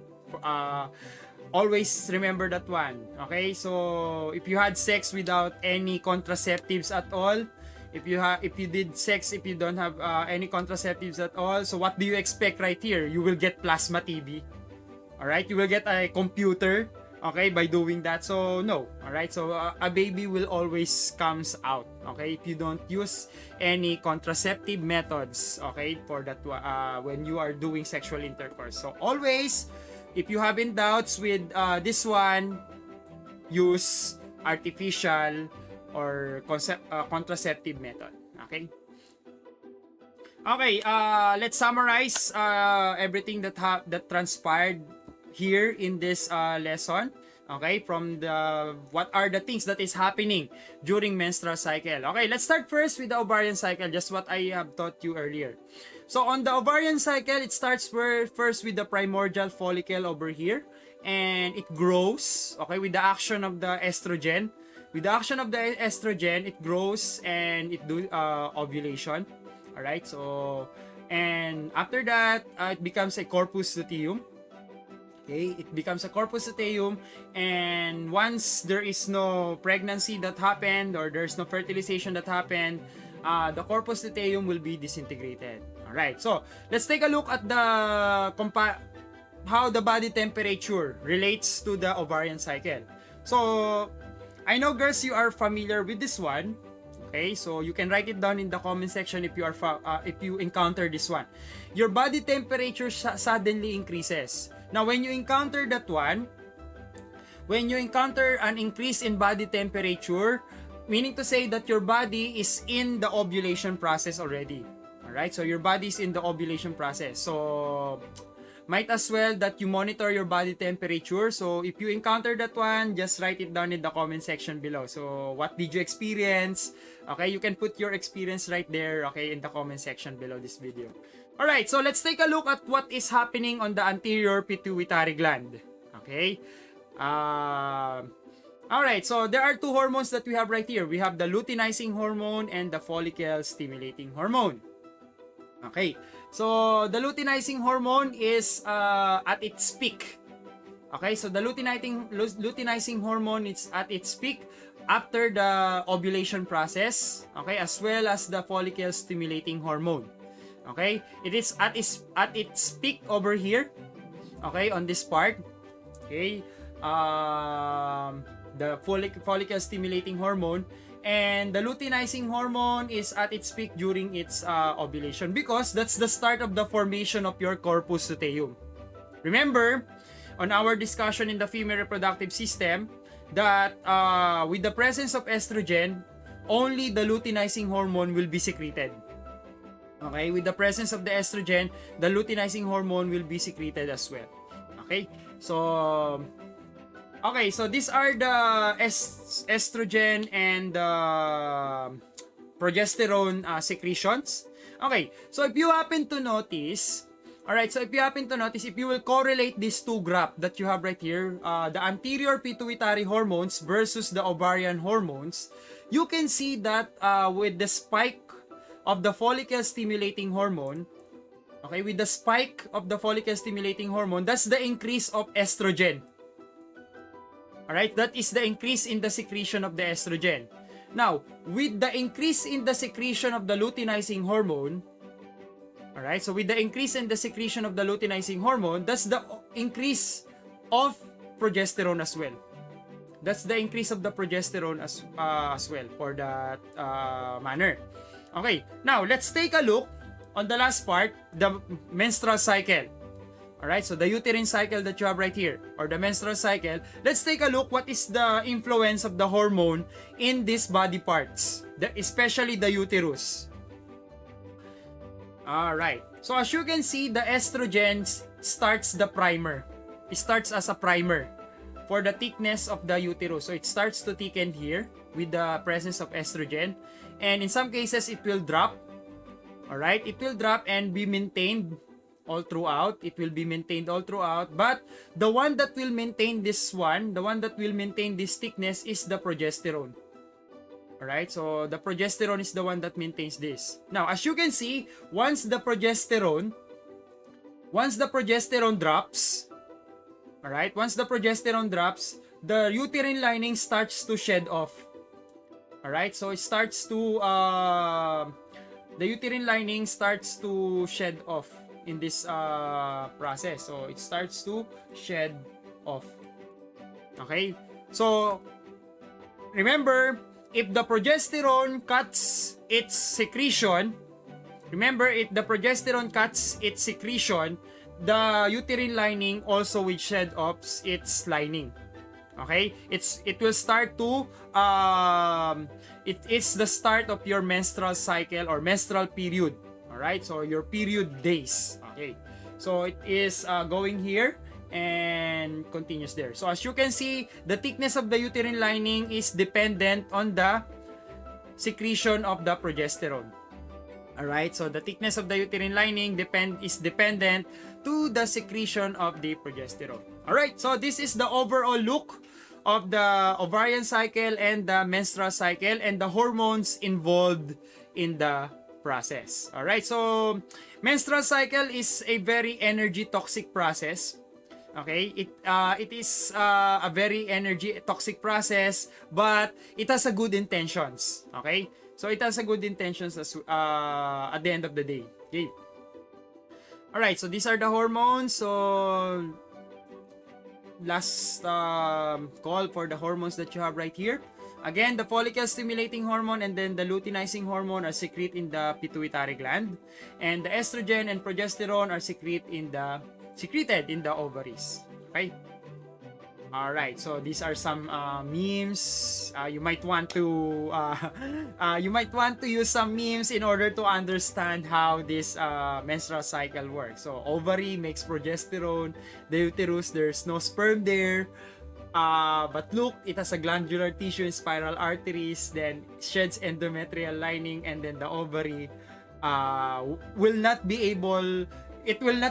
Speaker 1: always remember that one. Okay, so if you had sex without any contraceptives at all, if you did sex if you don't have any contraceptives at all, so what do you expect right here? You will get plasma TV. Alright, you will get a computer, okay, by doing that. So no, alright, so a baby will always comes out, okay, if you don't use any contraceptive methods, okay, for that when you are doing sexual intercourse. So always, if you have in doubts with this one, use artificial or contraceptive method. Okay, let's summarize everything that transpired here in this lesson. Okay, from what are the things that is happening during menstrual cycle. Okay, let's start first with the ovarian cycle, just what I have taught you earlier. So on the ovarian cycle, it starts first with the primordial follicle over here, and it grows, okay, with the action of the estrogen. With the action of the estrogen, it grows and it do ovulation. Alright, so, and after that, it becomes a corpus luteum. Okay, it becomes a corpus luteum, and once there is no pregnancy that happened or there's no fertilization that happened, the corpus luteum will be disintegrated. Alright, so let's take a look at the how the body temperature relates to the ovarian cycle. So, I know girls, you are familiar with this one. Okay, so you can write it down in the comment section if you encounter this one. Your body temperature suddenly increases. Now, when you encounter that one, when you encounter an increase in body temperature, meaning to say that your body is in the ovulation process already. Alright, so your body is in the ovulation process. So, might as well that you monitor your body temperature. So, if you encounter that one, just write it down in the comment section below. So, what did you experience? Okay, you can put your experience right there, okay, in the comment section below this video. Alright, so let's take a look at what is happening on the anterior pituitary gland. Okay? Alright, so there are two hormones that we have right here. We have the luteinizing hormone and the follicle stimulating hormone. Okay, so the luteinizing hormone is at its peak. Okay, so the luteinizing hormone is at its peak after the ovulation process. Okay, as well as the follicle stimulating hormone. Okay, it is at its peak over here. Okay, on this part. Okay, the follicle stimulating hormone, and the luteinizing hormone is at its peak during its ovulation, because that's the start of the formation of your corpus luteum. Remember, on our discussion in the female reproductive system, that with the presence of estrogen, only the luteinizing hormone will be secreted. Okay, with the presence of the estrogen, the luteinizing hormone will be secreted as well. Okay, so these are the estrogen and progesterone secretions. Okay, so if you happen to notice, if you will correlate these two graphs that you have right here, the anterior pituitary hormones versus the ovarian hormones, you can see that with the spike of the follicle stimulating hormone, okay, with the spike of the follicle stimulating hormone, that's the increase of estrogen. Alright, that is the increase in the secretion of the estrogen. Now, with the increase in the secretion of the luteinizing hormone, alright, so with the increase in the secretion of the luteinizing hormone, that's the increase of progesterone as well. That's the increase of the progesterone as well for that manner. Okay, now let's take a look on the last part, the menstrual cycle. Alright, so the uterine cycle that you have right here, or the menstrual cycle. Let's take a look what is the influence of the hormone in these body parts, especially the uterus. Alright, so as you can see, the estrogen starts the primer. It starts as a primer for the thickness of the uterus. So it starts to thicken here with the presence of estrogen. And in some cases, it will drop. Alright, it will drop and be maintained all throughout. It will be maintained all throughout. But the one that will maintain this one, the one that will maintain this thickness is the progesterone. Alright, so the progesterone is the one that maintains this. Now, as you can see, once the progesterone drops, alright, once the progesterone drops, the uterine lining starts to shed off. Alright, so it starts to, the uterine lining starts to shed off in this process. So it starts to shed off. Okay, so remember, if the progesterone cuts its secretion, the uterine lining also will shed off its lining. Okay, it will start to it is the start of your menstrual cycle or menstrual period. All right, so your period days. Okay, so it is going here and continues there. So as you can see, the thickness of the uterine lining is dependent on the secretion of the progesterone. Alright, so the thickness of the uterine lining is dependent to the secretion of the progesterone. Alright, so this is the overall look of the ovarian cycle and the menstrual cycle and the hormones involved in the process. Alright, so menstrual cycle is a very energy toxic process. Okay, it is a very energy toxic process, but it has a good intentions. Okay, so it has a good intentions as at the end of the day. Okay. Alright, so these are the hormones. So last call for the hormones that you have right here. Again, the follicle stimulating hormone and then the luteinizing hormone are secreted in the pituitary gland, and the estrogen and progesterone are secreted in the ovaries. Okay. All right. So these are some memes. You might want to use some memes in order to understand how this menstrual cycle works. So ovary makes progesterone. The uterus, there's no sperm there. But look, it has a glandular tissue and spiral arteries, then sheds endometrial lining, and then the ovary will not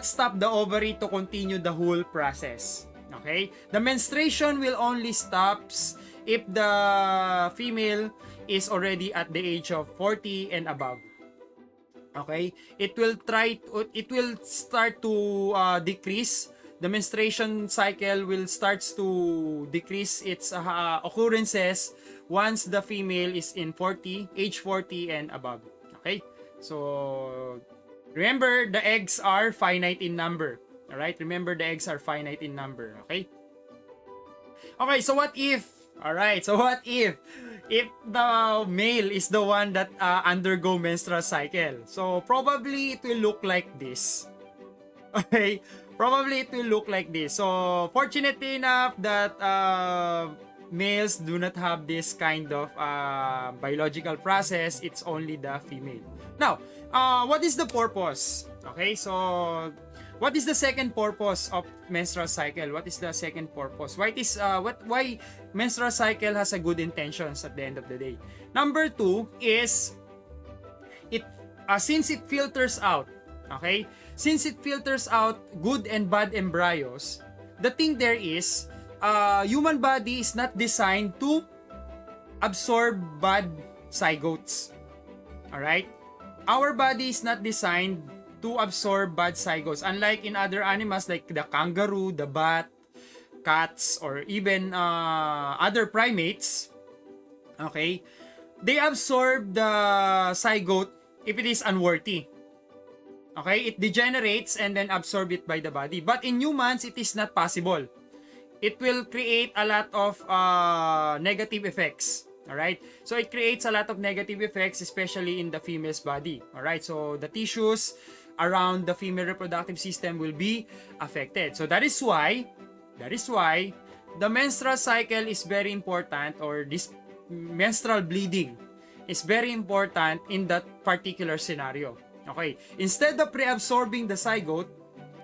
Speaker 1: stop the ovary to continue the whole process. Okay? The menstruation will only stops if the female is already at the age of 40 and above. Okay? It will start to decrease. The menstruation cycle will starts to decrease its occurrences once the female is in age 40 and above. Okay? So remember, the eggs are finite in number. Alright? Remember, the eggs are finite in number. Okay? Okay, so what if? Alright, so what if the male is the one that undergo menstrual cycle? So probably it will look like this. Okay? Probably it will look like this. So fortunately enough that males do not have this kind of biological process. It's only the female. Now, what is the purpose? Okay, so what is the second purpose of menstrual cycle? What is the second purpose? Why menstrual cycle has a good intentions at the end of the day? Number 2 is since it filters out, okay? Since it filters out good and bad embryos, the thing there is human body is not designed to absorb bad zygotes. Alright? Our body is not designed to absorb bad zygotes. Unlike in other animals like the kangaroo, the bat, cats, or even other primates, okay, they absorb the zygote if it is unworthy. Okay, it degenerates and then absorb it by the body. But in humans, it is not possible. It will create a lot of negative effects. Alright, so it creates a lot of negative effects, especially in the female's body. Alright, so the tissues around the female reproductive system will be affected. So that is why the menstrual cycle is very important, or this menstrual bleeding is very important in that particular scenario. Okay, instead of reabsorbing the zygote,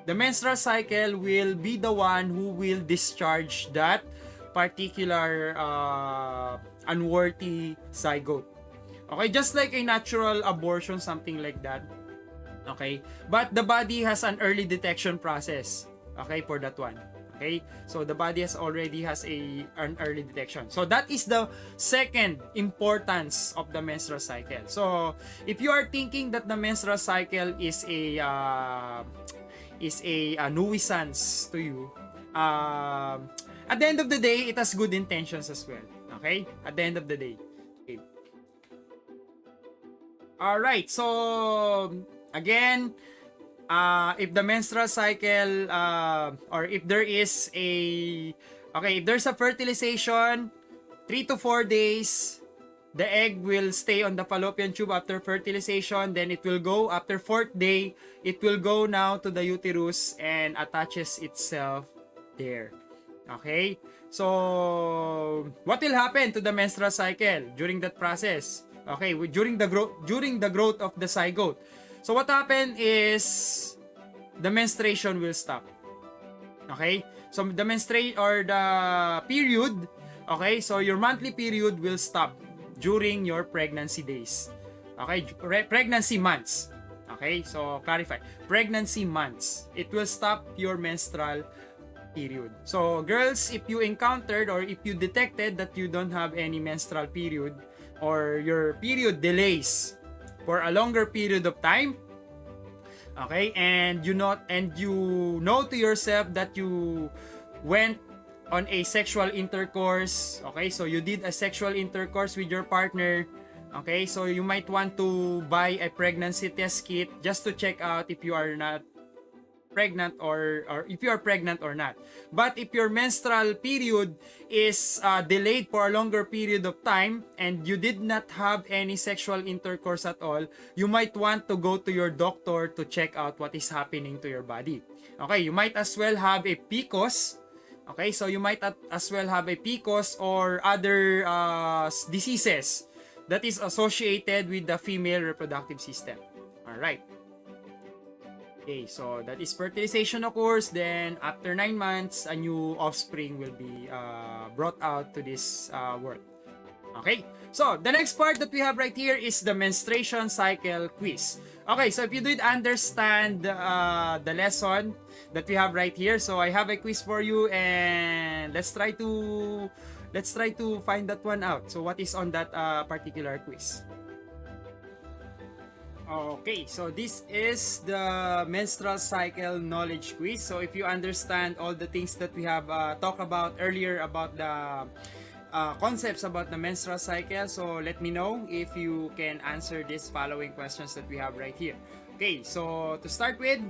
Speaker 1: the menstrual cycle will be the one who will discharge that particular unworthy zygote. Okay, just like a natural abortion, something like that. Okay, but the body has an early detection process. Okay, for that one. Okay, so the body already has an early detection. So that is the second importance of the menstrual cycle. So if you are thinking that the menstrual cycle is a nuisance to you, at the end of the day, it has good intentions as well. Okay, at the end of the day. Okay. All right. So again, if the menstrual cycle or if there is if there's a fertilization, 3 to 4 days, the egg will stay on the fallopian tube after fertilization. Then it will go after 4th day, it will go now to the uterus and attaches itself there. Okay, so what will happen to the menstrual cycle during that process? Okay, during the growth of the zygote. So what happened is the menstruation will stop. Okay? So the period, okay? So your monthly period will stop during your pregnancy days. Okay? Pregnancy months. Okay? So clarify. Pregnancy months. It will stop your menstrual period. So girls, if you encountered or if you detected that you don't have any menstrual period or your period delays, for a longer period of time, okay, and you know to yourself that you went on a sexual intercourse, okay, so you did a sexual intercourse with your partner, okay, so you might want to buy a pregnancy test kit just to check out if you are not pregnant, or if you are pregnant or not. But if your menstrual period is delayed for a longer period of time and you did not have any sexual intercourse at all, you might want to go to your doctor to check out what is happening to your body. Okay, you might as well have a PCOS. Okay, so you might as well have a PCOS or other diseases that is associated with the female reproductive system. All right. Okay, so that is fertilization occurs. Then after 9 months, a new offspring will be brought out to this world. Okay, so the next part that we have right here is the menstruation cycle quiz. Okay, so if you did understand the lesson that we have right here, so I have a quiz for you, and let's try to find that one out. So what is on that particular quiz? Okay, so this is the menstrual cycle knowledge quiz. So if you understand all the things that we have talked about earlier about the concepts about the menstrual cycle, so let me know if you can answer these following questions that we have right here. Okay, so to start with,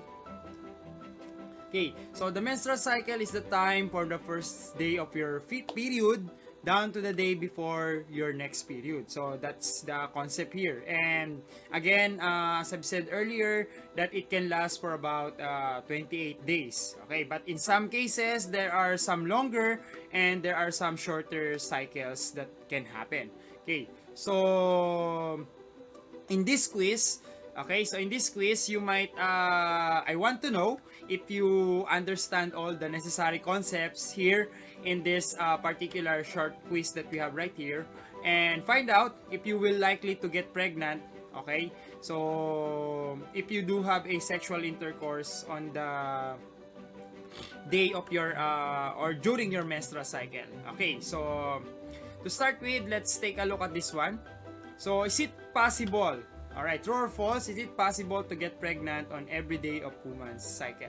Speaker 1: okay, so the menstrual cycle is the time for the first day of your period down to the day before your next period. So that's the concept here. And again, as I've said earlier, that it can last for about 28 days. Okay, but in some cases, there are some longer and there are some shorter cycles that can happen. Okay, so in this quiz, okay, so in this quiz, you might, I want to know if you understand all the necessary concepts here in this particular short quiz that we have right here, and find out if you will likely to get pregnant, okay? So, if you do have a sexual intercourse on the day of your, or during your menstrual cycle. Okay, so, to start with, let's take a look at this one. So, is it possible? Alright, true or false, is it possible to get pregnant on every day of woman's cycle?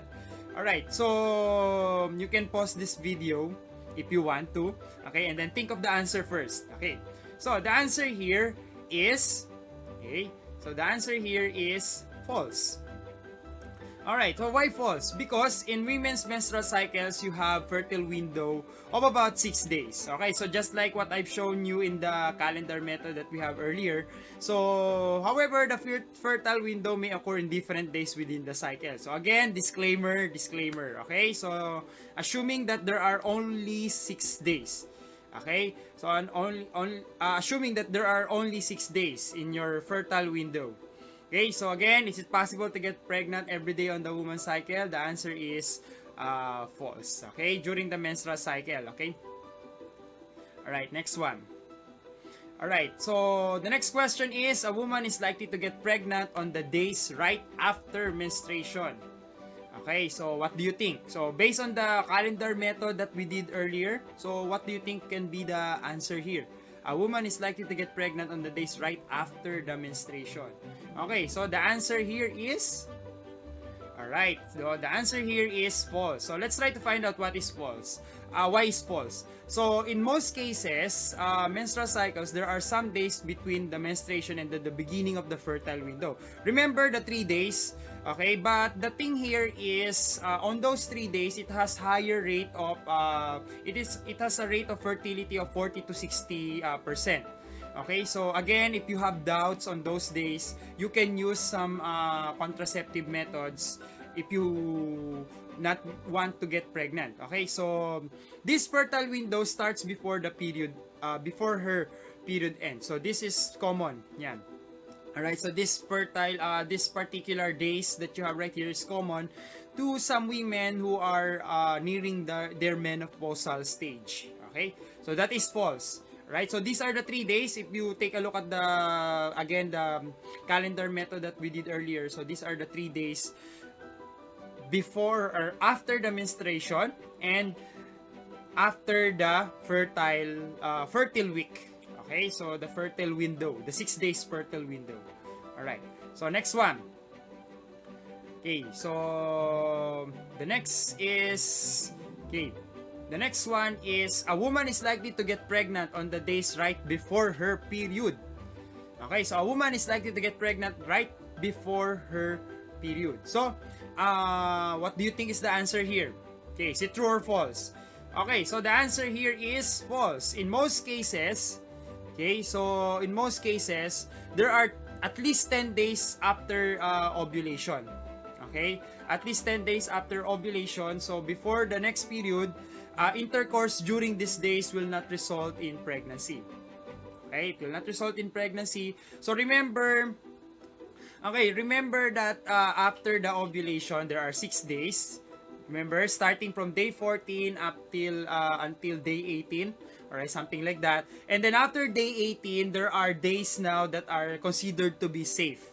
Speaker 1: Alright, so you can pause this video if you want to, okay, and then think of the answer first. Okay, so the answer here is, okay, so the answer here is false. Alright, so why false? Because in women's menstrual cycles, you have fertile window of about 6 days. Okay, so just like what I've shown you in the calendar method that we have earlier. So, however, the fertile window may occur in different days within the cycle. So again, disclaimer, okay? So, assuming that there are only 6 days. Okay, so assuming that there are only 6 days in your fertile window. Okay, so again, is it possible to get pregnant every day on the woman's cycle? The answer is false. Okay, during the menstrual cycle. Okay. Alright, next one. Alright, so the next question is, a woman is likely to get pregnant on the days right after menstruation. Okay, so what do you think? So based on the calendar method that we did earlier, so what do you think can be the answer here? A woman is likely to get pregnant on the days right after the menstruation. Okay, so the answer here is... Alright, so the answer here is false. So let's try to find out what is false. Why is false? So in most cases, menstrual cycles, there are some days between the menstruation and the beginning of the fertile window. Remember the 3 days, okay? But the thing here is, on those 3 days, it has higher rate of, it has a rate of fertility of 40 to 60%. Okay, so again, if you have doubts on those days, you can use some contraceptive methods if you not want to get pregnant. Okay, so this fertile window starts before the period, before her period ends. So this is common. Yan. Alright, so this particular days that you have right here is common to some women who are nearing their menopausal stage. Okay, so that is false. Right, so these are the 3 days. If you take a look at the calendar method that we did earlier, so these are the 3 days before or after the menstruation and after the fertile week. Okay, so the fertile window, the 6 days fertile window. Alright. So, next one. Okay, so the next is, okay, the next one is a woman is likely to get pregnant on the days right before her period. Okay, so a woman is likely to get pregnant right before her period. So, what do you think is the answer here? Okay, is it true or false? Okay, so the answer here is false. In most cases, okay, so in most cases, there are at least 10 days after ovulation. Okay, at least 10 days after ovulation. So before the next period, intercourse during these days will not result in pregnancy. Okay, it will not result in pregnancy. So remember, okay, remember that after the ovulation, there are 6 days. Remember, starting from day 14 up till until day 18, or something like that. And then after day 18, there are days now that are considered to be safe.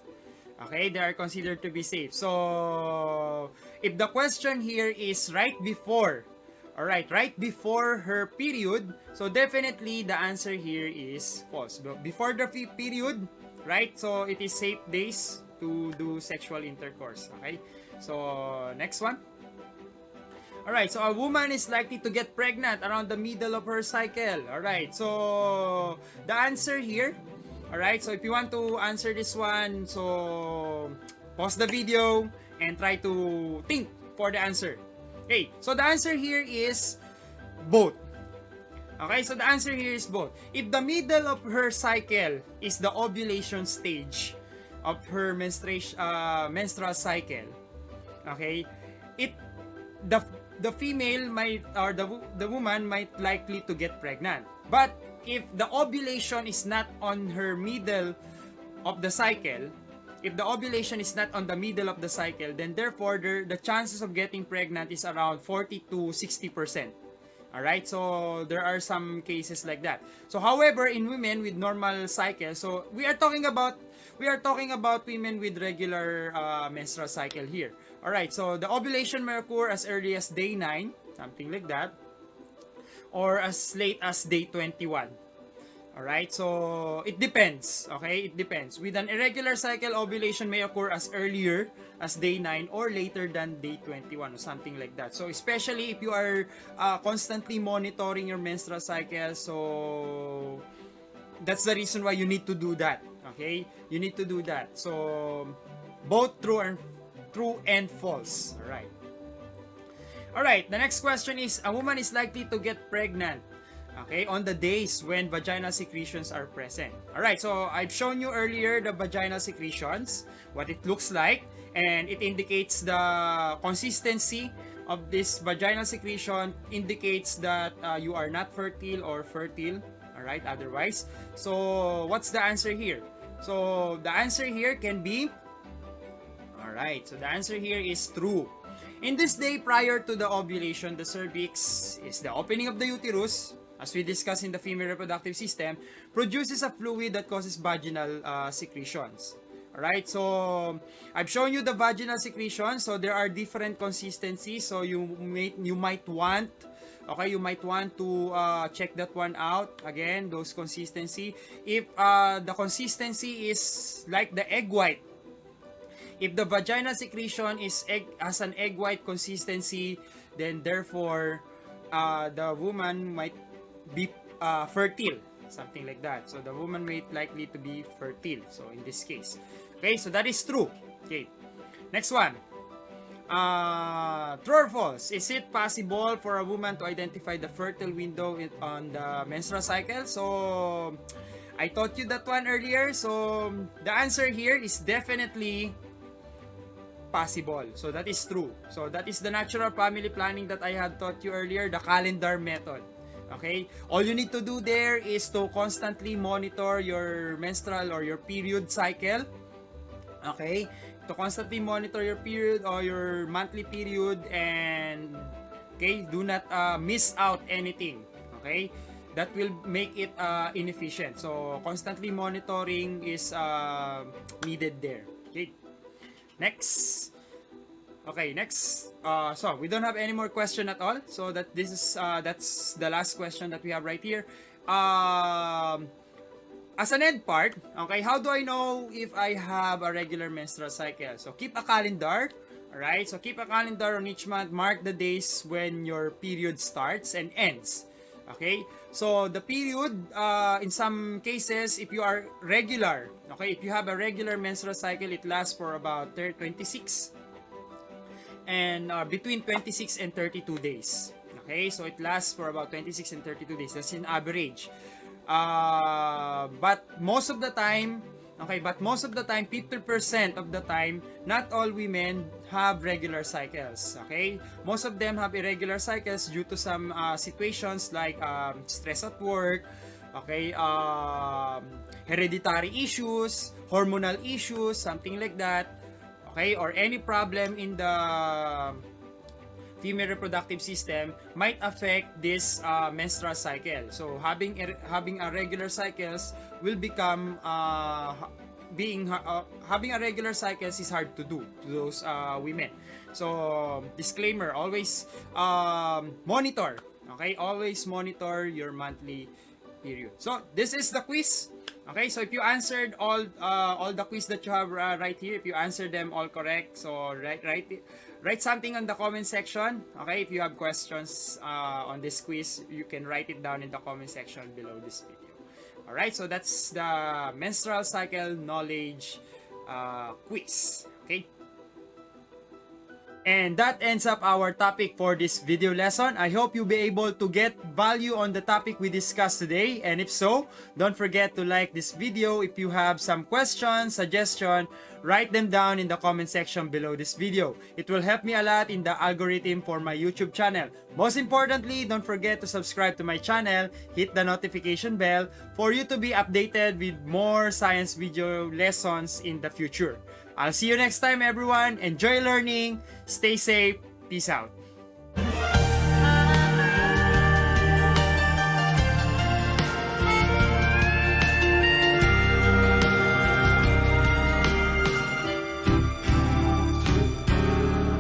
Speaker 1: Okay, they are considered to be safe. So, if the question here is right before, alright, right before her period, so definitely the answer here is false. Before the period, right, so it is safe days to do sexual intercourse. Okay, so next one. Alright, so a woman is likely to get pregnant around the middle of her cycle. Alright, so the answer here, alright, so if you want to answer this one, so pause the video and try to think for the answer. Okay, so the answer here is both. Okay, so the answer here is both. If the middle of her cycle is the ovulation stage of her menstrual cycle, okay, the female might, or the woman might likely to get pregnant. But if the ovulation is not on her middle of the cycle, if the ovulation is not on the middle of the cycle, then therefore the chances of getting pregnant is around 40 to 60%. Alright, so there are some cases like that. So however, in women with normal cycle, so we are talking about women with regular menstrual cycle here. Alright, so the ovulation may occur as early as day 9, something like that, or as late as day 21. Alright, so it depends, okay? It depends. With an irregular cycle, ovulation may occur as earlier as day 9 or later than day 21 or something like that. So especially if you are constantly monitoring your menstrual cycle, so that's the reason why you need to do that, okay? You need to do that. So both true and false. Alright. Alright, the next question is, a woman is likely to get pregnant, okay, on the days when vaginal secretions are present. Alright, so I've shown you earlier the vaginal secretions, what it looks like, and it indicates the consistency of this vaginal secretion, indicates that you are not fertile or fertile, alright, otherwise. So, what's the answer here? So, the answer here can be, alright, so the answer here is true. In this day prior to the ovulation, the cervix is the opening of the uterus, as we discussed in the female reproductive system, produces a fluid that causes vaginal secretions. Alright, so I've shown you the vaginal secretions, so there are different consistencies, so you might want, okay, you might want to check that one out, again, those consistency. If the consistency is like the egg white, if the vaginal secretion has an egg white consistency, then therefore the woman might be fertile, something like that. So the woman may likely to be fertile. So in this case, okay, so that is true. Okay, next one. True or false? Is it possible for a woman to identify the fertile window on the menstrual cycle? So I taught you that one earlier. So the answer here is definitely possible. So that is true. So that is the natural family planning that I had taught you earlier, the calendar method. Okay? All you need to do there is to constantly monitor your menstrual or your period cycle. Okay? To constantly monitor your period or your monthly period, and okay, do not miss out anything. Okay? That will make it inefficient. So constantly monitoring is needed there. Okay? Next. Okay, next. So we don't have any more question at all. So that's the last question that we have right here. as an end part, okay, how do I know if I have a regular menstrual cycle? So keep a calendar, alright? So keep a calendar on each month, mark the days when your period starts and ends. Okay? So the period, in some cases, if you are regular, okay, if you have a regular menstrual cycle, it lasts for about 26 and between 26 and 32 days. Okay, so it lasts for about 26 and 32 days. That's in average. But most of the time, 50% of the time, not all women have regular cycles. Okay, most of them have irregular cycles due to some situations like stress at work, okay, hereditary issues, hormonal issues, something like that. Okay, or any problem in the female reproductive system might affect this menstrual cycle. So having a regular cycles will become having a regular cycles is hard to do to those women. So disclaimer, always monitor, okay? Always monitor your monthly period. So this is the quiz. Okay, so if you answered all the quiz that you have right here, if you answered them all correct, so write something on the comment section. Okay, if you have questions on this quiz, you can write it down in the comment section below this video. Alright, so that's the menstrual cycle knowledge quiz. Okay. And that ends up our topic for this video lesson. I hope you'll be able to get value on the topic we discussed today. And if so, don't forget to like this video. If you have some questions, suggestion, write them down in the comment section below this video. It will help me a lot in the algorithm for my YouTube channel. Most importantly, don't forget to subscribe to my channel, hit the notification bell for you to be updated with more science video lessons in the future. I'll see you next time, everyone. Enjoy learning. Stay safe. Peace out.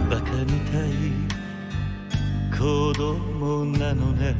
Speaker 2: Bakaみたい子供なのね